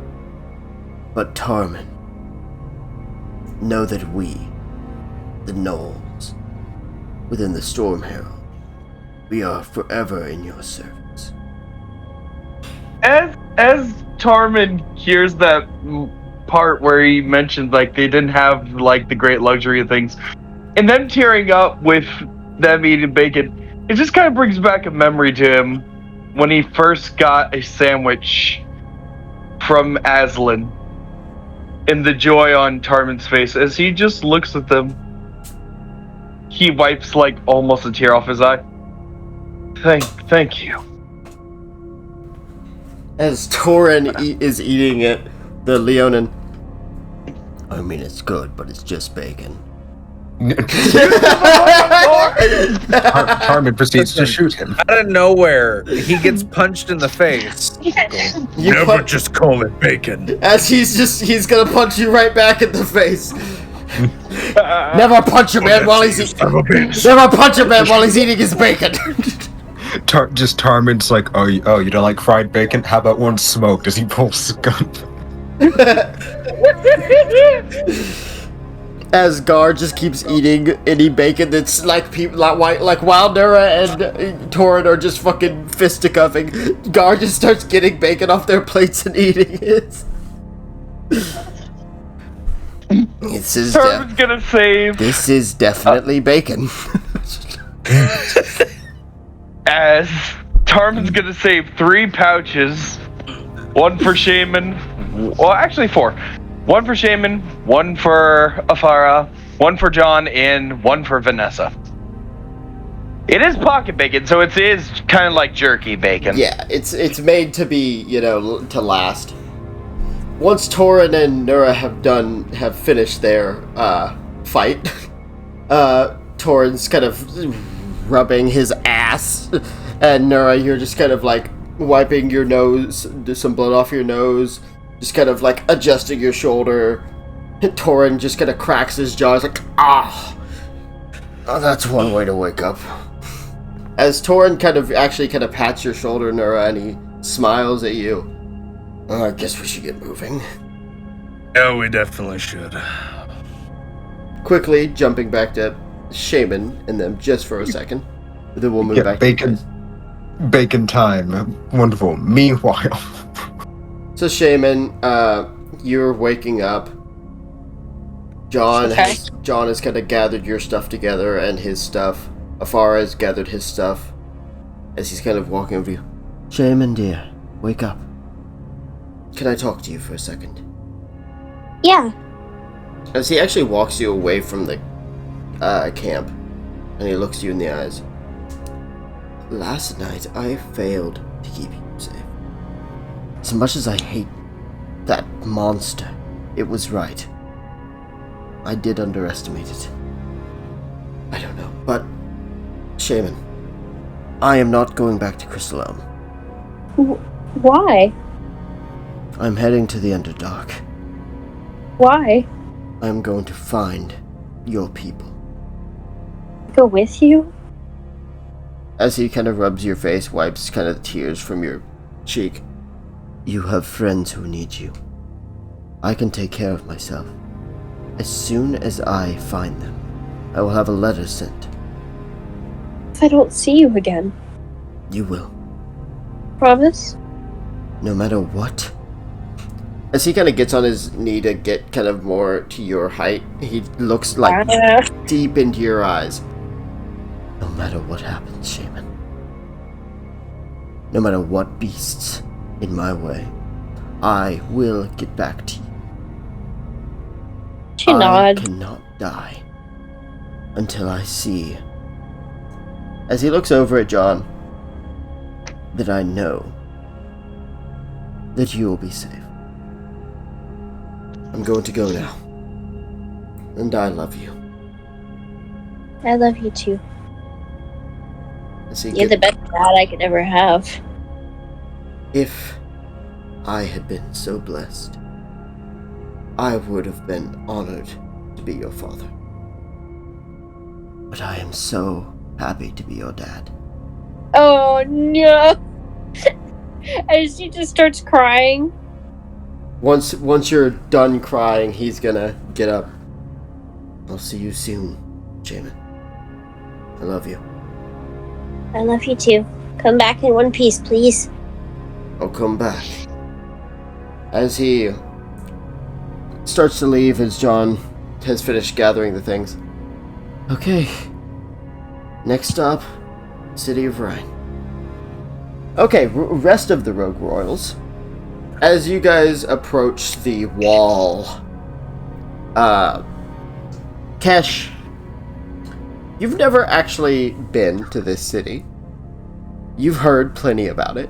but Tarman, know that we, the Gnolls, within the Storm Herald, we are forever in your service. As Tarman hears that part where he mentioned like they didn't have like the great luxury of things, and them tearing up with them eating bacon, it just kind of brings back a memory to him when he first got a sandwich from Aslan, and the joy on Tarman's face as he just looks at them. He wipes like almost a tear off his eye. Thank you. As Torin is eating it, the Leonin. I mean, it's good, but it's just bacon. Tarman proceeds to shoot him. Out of nowhere, he gets punched in the face. Never just call it bacon. As he's gonna punch you right back in the face. Never punch a man while he's Never punch a man while he's eating his bacon. Just Tarman's like, oh, you don't like fried bacon? How about one smoked? As he pulls his gun. As Gar just keeps eating any bacon that's like people like while Nura and Torin are just fucking fisticuffing, Gar just starts getting bacon off their plates and eating it. This is This is definitely bacon. As Tarman's gonna save 3 pouches, one for Shaymin, well actually 4. One for Shaymin, one for Afara, one for John, and one for Vanessa. It is pocket bacon, so it is kind of like jerky bacon. Yeah, it's made to be, to last. Once Torin and Nura have finished their fight, Torin's kind of rubbing his ass, and Nura, you're just kind of like wiping your nose, some blood off your nose, just kind of like adjusting your shoulder. And Torin just kind of cracks his jaw. He's like, oh, that's one way to wake up. As Torin kind of pats your shoulder, Nura, and he smiles at you. I guess we should get moving. Yeah, we definitely should. Quickly jumping back to Shaymin and them just for a second. Then we'll move back bacon. to Bacon time. Wonderful. Meanwhile. So Shaymin, you're waking up. John has kind of gathered your stuff together and his stuff. Afara has gathered his stuff as he's kind of walking over you. Shaymin, dear, wake up. Can I talk to you for a second? Yeah. As he actually walks you away from the camp, and he looks you in the eyes. Last night, I failed to keep you safe. As much as I hate that monster, it was right. I did underestimate it. I don't know, but Shaymin, I am not going back to Crystal Elm. Why? I'm heading to the Underdark. Why? I'm going to find your people. Go with you? As he kind of rubs your face, wipes kind of tears from your cheek. You have friends who need you. I can take care of myself. As soon as I find them, I will have a letter sent. If I don't see you again. You will. Promise? No matter what. As he kind of gets on his knee to get kind of more to your height, he looks like deep into your eyes. No matter what happens, Shaymin. No matter what beasts in my way, I will get back to you. She I nods. cannot die until I see, as he looks over at John, that I know that you will be safe. I'm going to go now. And I love you. I love you too. As he You're the best dad I could ever have. If I had been so blessed, I would have been honored to be your father. But I am so happy to be your dad. Oh no! And she just starts crying. Once you're done crying, he's gonna get up. I'll see you soon, Shaymin. I love you. I love you too. Come back in one piece, please. I'll come back. As he starts to leave, as John has finished gathering the things. Okay. Next stop, City of Rhine. Okay, rest of the Rogue Royals. As you guys approach the wall, Kesh, you've never actually been to this city. You've heard plenty about it.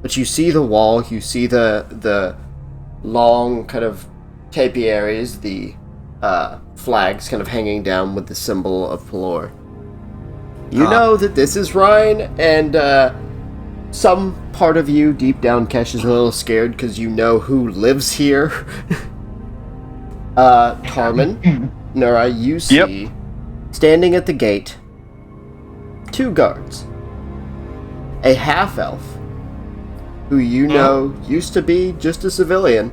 But you see the wall, you see the long kind of tapiaries, the flags kind of hanging down with the symbol of Pelor. You know that this is Rhine, and some part of you, deep down, Kesh, is a little scared because you know who lives here. Tarman, Nura, you see, standing at the gate, 2 guards. A half-elf, who you know used to be just a civilian,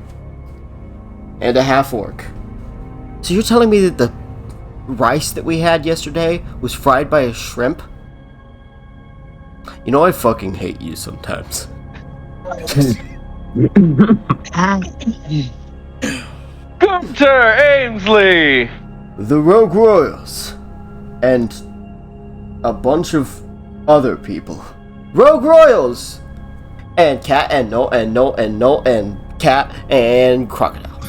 and a half-orc. So you're telling me that the rice that we had yesterday was fried by a shrimp? You know, I fucking hate you sometimes. Gunter Amesley! The Rogue Royals. And a bunch of other people. Rogue Royals! And cat and no and cat and crocodile.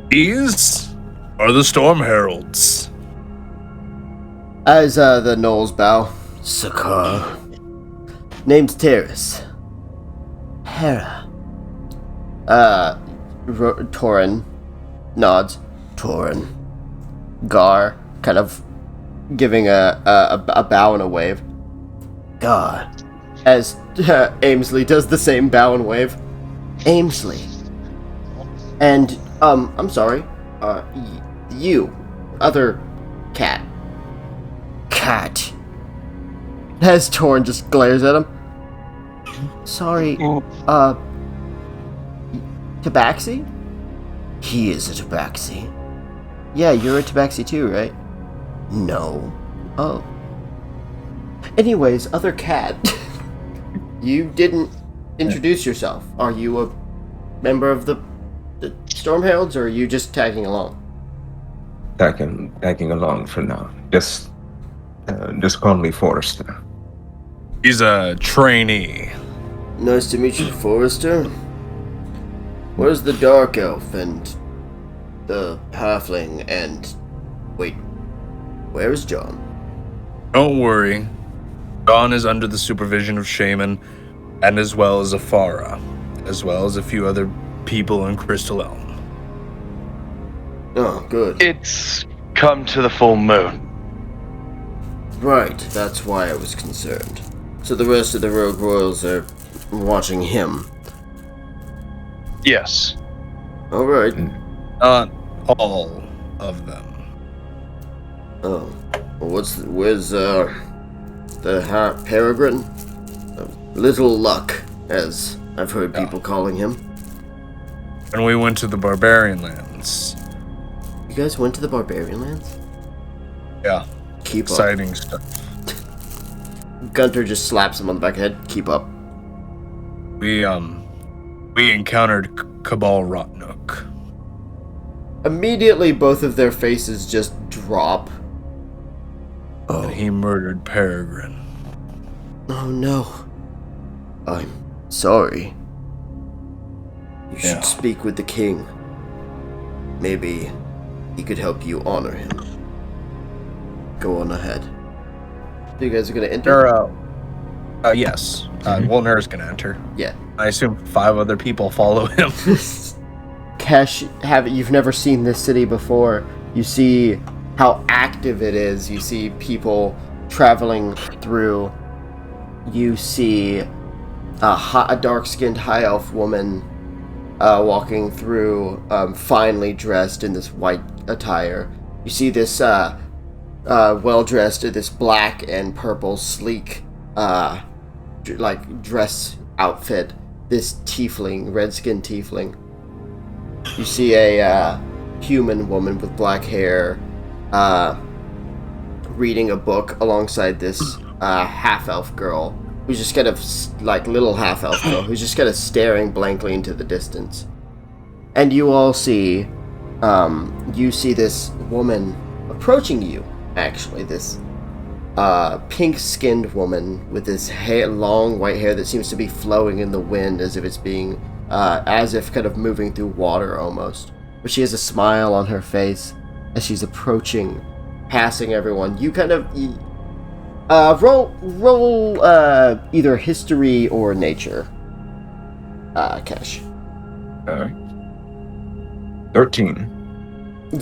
These are the Storm Heralds. As the gnolls bow. Sakar. Name's Terrace. Hera. Torin nods. Torin. Gar, kind of giving a bow and a wave. Gar. As Amesley does the same bow and wave. Amesley. And, I'm sorry. You. Other cat. Cat. As Torin just glares at him. Sorry, Tabaxi? He is a Tabaxi. Yeah, you're a Tabaxi too, right? No. Oh. Anyways, other cat. You didn't introduce yourself. Are you a member of the Storm Heralds, or are you just tagging along? Tagging along for now. Just call me Forrester. He's a trainee. Nice to meet you, Forrester. Where's the Dark Elf and the Halfling and... Wait, where's John? Don't worry. John is under the supervision of Shaymin, and as well as Afara, as well as a few other people in Crystal Elm. Oh, good. It's come to the full moon. Right, that's why I was concerned. So the rest of the Rogue Royals are watching him. Yes. Alright. Not all of them. Oh, Where's the Peregrine? Little Luck, as I've heard people calling him. And we went to the Barbarian Lands. You guys went to the Barbarian Lands? Yeah. Keep Exciting up. stuff. Gunter just slaps him on the back of the head. Keep up. We encountered Cabal Rotnook. Immediately, both of their faces just drop. And he murdered Peregrine. Oh no. I'm sorry. You should speak with the king. Maybe he could help you honor him. Go on ahead. You guys are gonna enter? Yes. Wolner's gonna enter. Yeah. I assume 5 other people follow him. Kesh, you've never seen this city before. You see how active it is. You see people traveling through. You see a dark-skinned high elf woman walking through, finely dressed in this white attire. You see this well-dressed, this black and purple sleek dress outfit. This tiefling, red-skinned tiefling. You see a human woman with black hair reading a book alongside this half-elf girl who's just kind of little half-elf girl who's just kind of staring blankly into the distance. And you all see this woman approaching you, actually, this pink-skinned woman with this long white hair that seems to be flowing in the wind as if it's being kind of moving through water almost. But she has a smile on her face as she's approaching, passing everyone. You kind of roll either history or nature. Kesh. 13.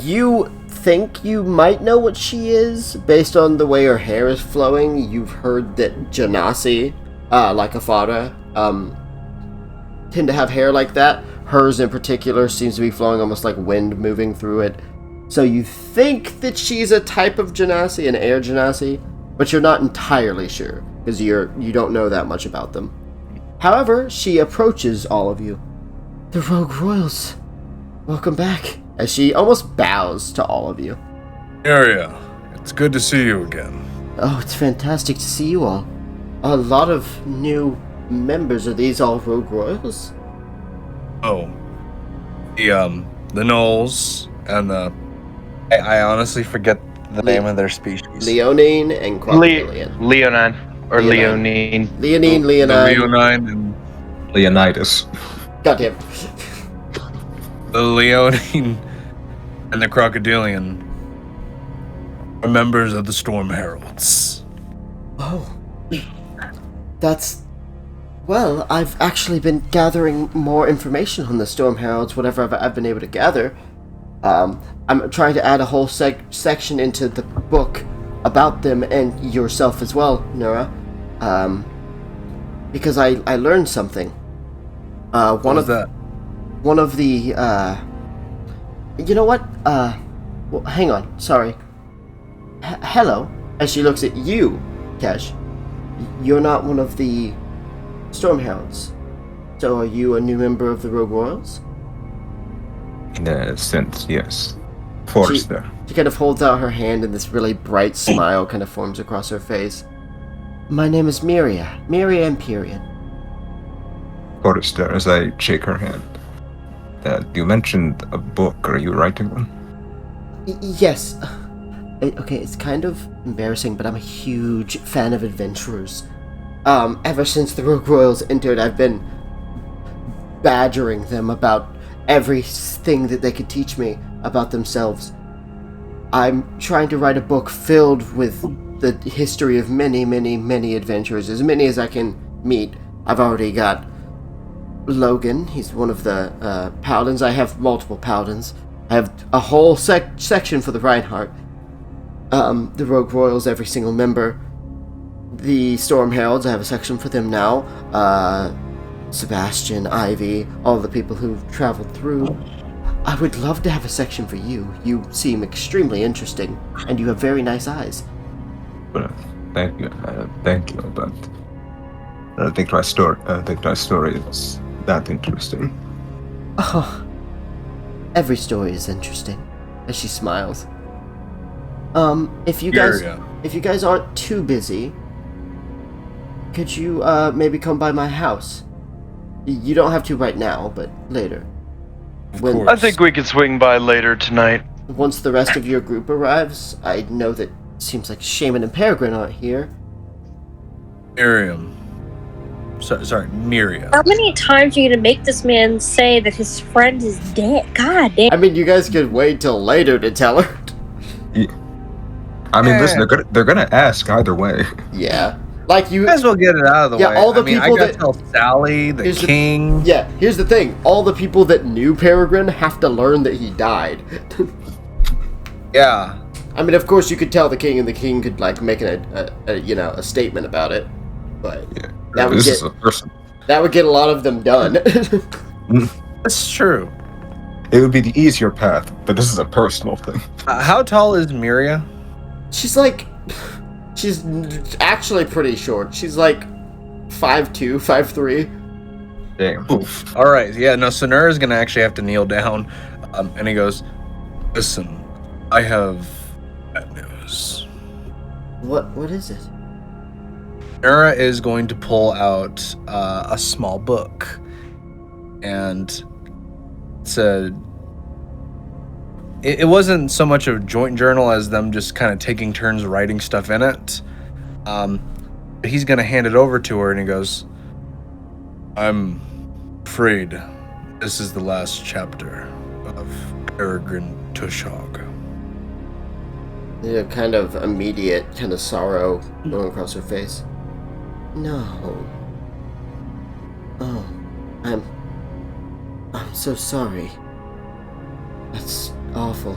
You think you might know what she is based on the way her hair is flowing. You've heard that Genasi, like Afara, tend to have hair like that. Hers in particular seems to be flowing almost like wind moving through it. So you think that she's a type of Genasi, an air Genasi, but you're not entirely sure because you don't know that much about them. However, she approaches all of you. The Rogue Royals, welcome back. As she almost bows to all of you. Aria, it's good to see you again. Oh, it's fantastic to see you all. A lot of new members. Are these all Rogue Royals? Oh. The Knolls and I honestly forget the name of their species. Leonine and Crocodilian. Leonine. Or Leonine. Leonine. Leonine. The Leonine and Leonidas. Goddamn. The Leonine and the Crocodilian are members of the Storm Heralds. Oh. That's... Well, I've actually been gathering more information on the Storm Heralds, whatever I've been able to gather. I'm trying to add a whole section into the book about them and yourself as well, Nura. Because I learned something. What was that? One of the, you know what? Well, hang on. Sorry. Hello. As she looks at you, Kesh. You're not one of the Storm Heralds. So are you a new member of the Rogue Royals? In a sense, yes. Forrester. She kind of holds out her hand and this really bright smile kind of forms across her face. My name is Miria Empyrean. Forrester, as I shake her hand. You mentioned a book. Are you writing one? Yes. Okay, it's kind of embarrassing, but I'm a huge fan of adventurers. Ever since the Rogue Royals entered, I've been badgering them about everything that they could teach me about themselves. I'm trying to write a book filled with the history of many, many, many adventurers, as many as I can meet. I've already got Logan, he's one of the paladins. I have multiple paladins. I have a whole section for the Reinhardt. The Rogue Royals, every single member. The Storm Heralds, I have a section for them now. Sebastian, Ivy, all the people who've traveled through. I would love to have a section for you. You seem extremely interesting, and you have very nice eyes. But thank you, but I don't think my story is that interesting. Oh, every story is interesting. As she smiles. If you guys aren't too busy, could you maybe come by my house? You don't have to right now, but later. Of course. I think we could swing by later tonight. Once the rest of your group arrives, I know that it seems like Shaymin and Peregrine aren't here. Miriam. Sorry, Miriam. How many times are you gonna make this man say that his friend is dead? God damn. I mean, you guys could wait till later to tell her. I mean, listen, they're gonna ask either way. Yeah. Like you Might as well get it out of the way. all the people I gotta that tell Sally, the king. here's the thing. All the people that knew Peregrine have to learn that he died. Yeah. I mean, of course, you could tell the king, and the king could like make a statement about it, but that would get a lot of them done. That's true. It would be the easier path, but this is a personal thing. How tall is Miria? She's actually pretty short. She's like 5'2", 5'3". Damn. Oof. All right. Yeah. No. Sonura's gonna actually have to kneel down, and he goes, "Listen, I have bad news." What is it? Sonura is going to pull out a small book, and it wasn't so much a joint journal as them just kind of taking turns writing stuff in it. He's gonna hand it over to her, and he goes, "I'm afraid this is the last chapter of Peregrine Tushog." Kind of immediate kind of sorrow going across her face. No. Oh, I'm so sorry. That's awful.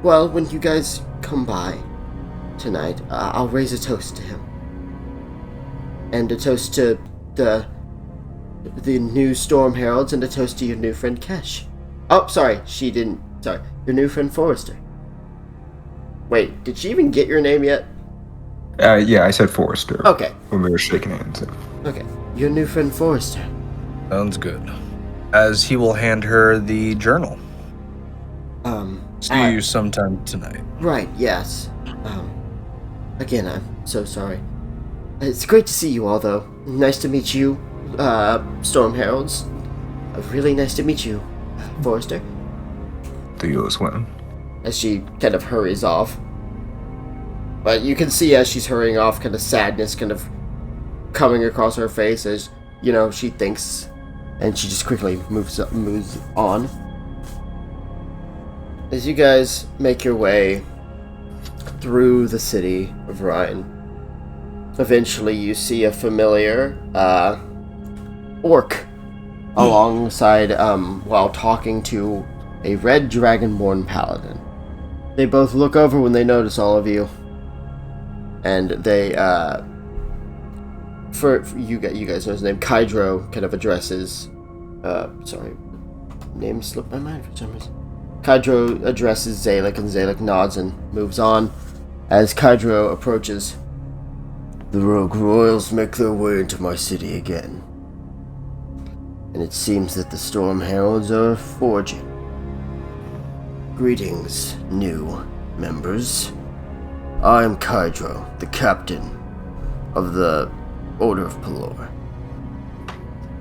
Well, when you guys come by tonight, I'll raise a toast to him. And a toast to the new Storm Heralds, and a toast to your new friend Kesh. Oh, sorry, your new friend Forrester. Wait, did she even get your name yet? Yeah, I said Forrester. Okay. When we were shaking hands. Okay, your new friend Forrester. Sounds good. As he will hand her the journal. See you sometime tonight. Right, yes. Again, I'm so sorry. It's great to see you all, though. Nice to meet you, Storm Heralds. Really nice to meet you, Forrester. To you as well. As she kind of hurries off. But you can see as she's hurrying off, kind of sadness kind of coming across her face as, she thinks, and she just quickly moves on. As you guys make your way through the city of Rhine, eventually you see a familiar orc alongside, while talking to a red dragonborn paladin. They both look over when they notice all of you, and they, for you guys know his name, Kydro kind of addresses, name slipped my mind for some reason. Kydro addresses Zalek, and Zalek nods and moves on. As Kydro approaches, the rogue royals make their way into my city again. And it seems that the Storm Heralds are forging. Greetings, new members. I am Kydro, the captain of the Order of Pelor.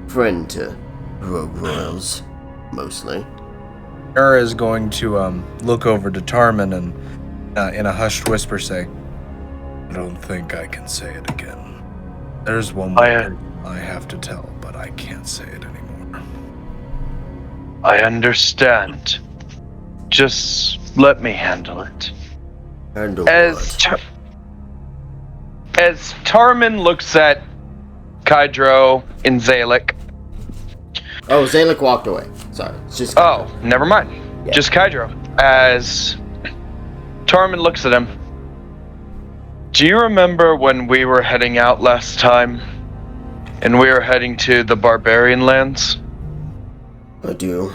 Friend to rogue royals, mostly. Sonura is going to look over to Tarman and, in a hushed whisper, say, "I don't think I can say it again. There's one more I have to tell, but I can't say it anymore." I understand. Just let me handle it. Handle As Tarman looks at Kydro and Zalek. Oh, Zalek walked away. Sorry, it's just. Oh, never mind. Yeah. Just Kydro. As Tarman looks at him. Do you remember when we were heading out last time? And we were heading to the Barbarian lands? I do.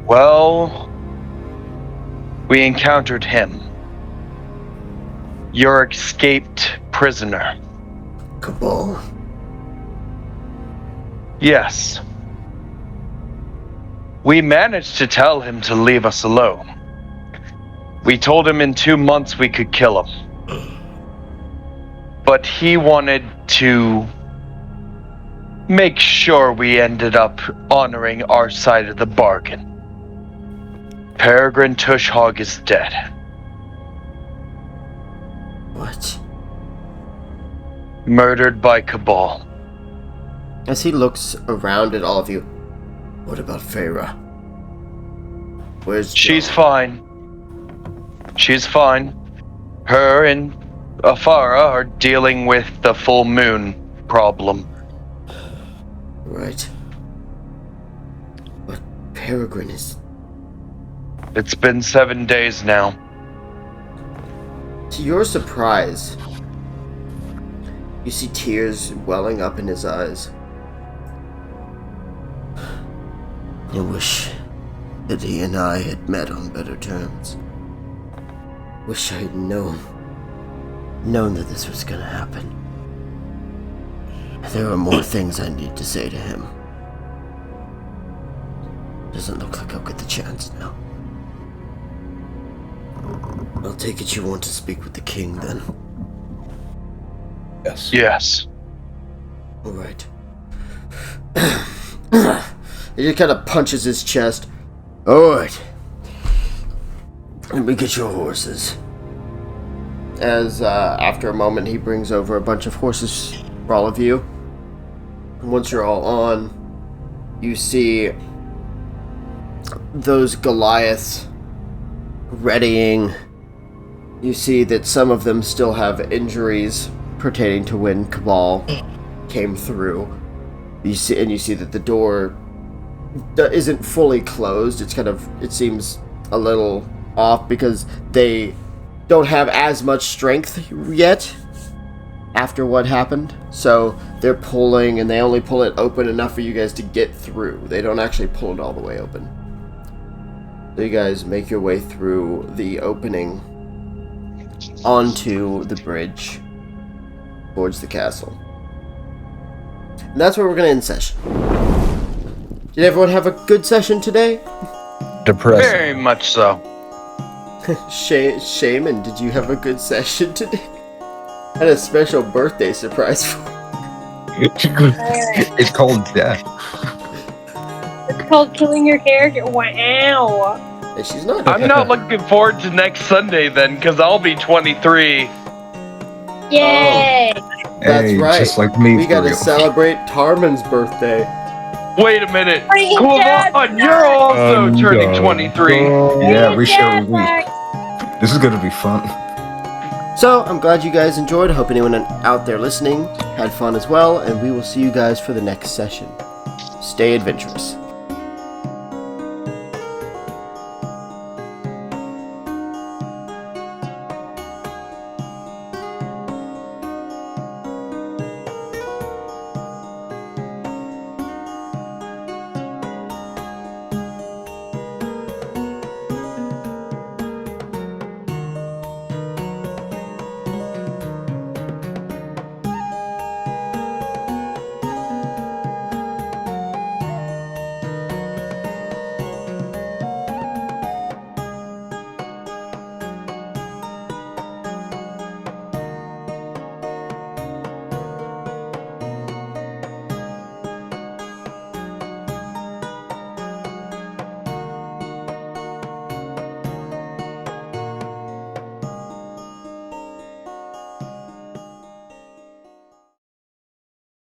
Well, We encountered him. Your escaped prisoner. Cabal. Yes. We managed to tell him to leave us alone. We told him in 2 months we could kill him. But he wanted to make sure we ended up honoring our side of the bargain. Peregrine Tushhog is dead. What? Murdered by Cabal. As he looks around at all of you, what about Feyre? Where's She's John? fine. She's fine. Her and Afara are dealing with the full moon problem. Right. But Peregrine is... It's been 7 days now. To your surprise, you see tears welling up in his eyes. I wish that he and I had met on better terms. Wish I had known that this was gonna happen. There are more things I need to say to him. Doesn't look like I'll get the chance now. I'll take it you want to speak with the king then. Yes. Yes. Alright. He just kind of punches his chest. Alright. Let me get your horses. As after a moment he brings over a bunch of horses for all of you. And once you're all on, you see those Goliaths readying. You see that some of them still have injuries pertaining to when Cabal came through. You see that the door isn't fully closed. It seems a little off because they don't have as much strength yet after what happened. So they're pulling, and they only pull it open enough for you guys to get through. They don't actually pull it all the way open. So you guys make your way through the opening onto the bridge towards the castle. And that's where we're going to end session. Did everyone have a good session today? Depressing. Very much so. Shaymin, did you have a good session today? I had a special birthday surprise for you. It's called death. It's called killing your character. Wow. And she's not. I'm not looking forward to next Sunday then, because I'll be 23. Yay! That's Hey, right. just like me, We for gotta real. celebrate Tarman's birthday. Wait a minute. Bring Come Dad on, you're also turning no. 23. Yeah, we Dad sure. back. This is gonna be fun. So, I'm glad you guys enjoyed. I hope anyone out there listening had fun as well, and we will see you guys for the next session. Stay adventurous.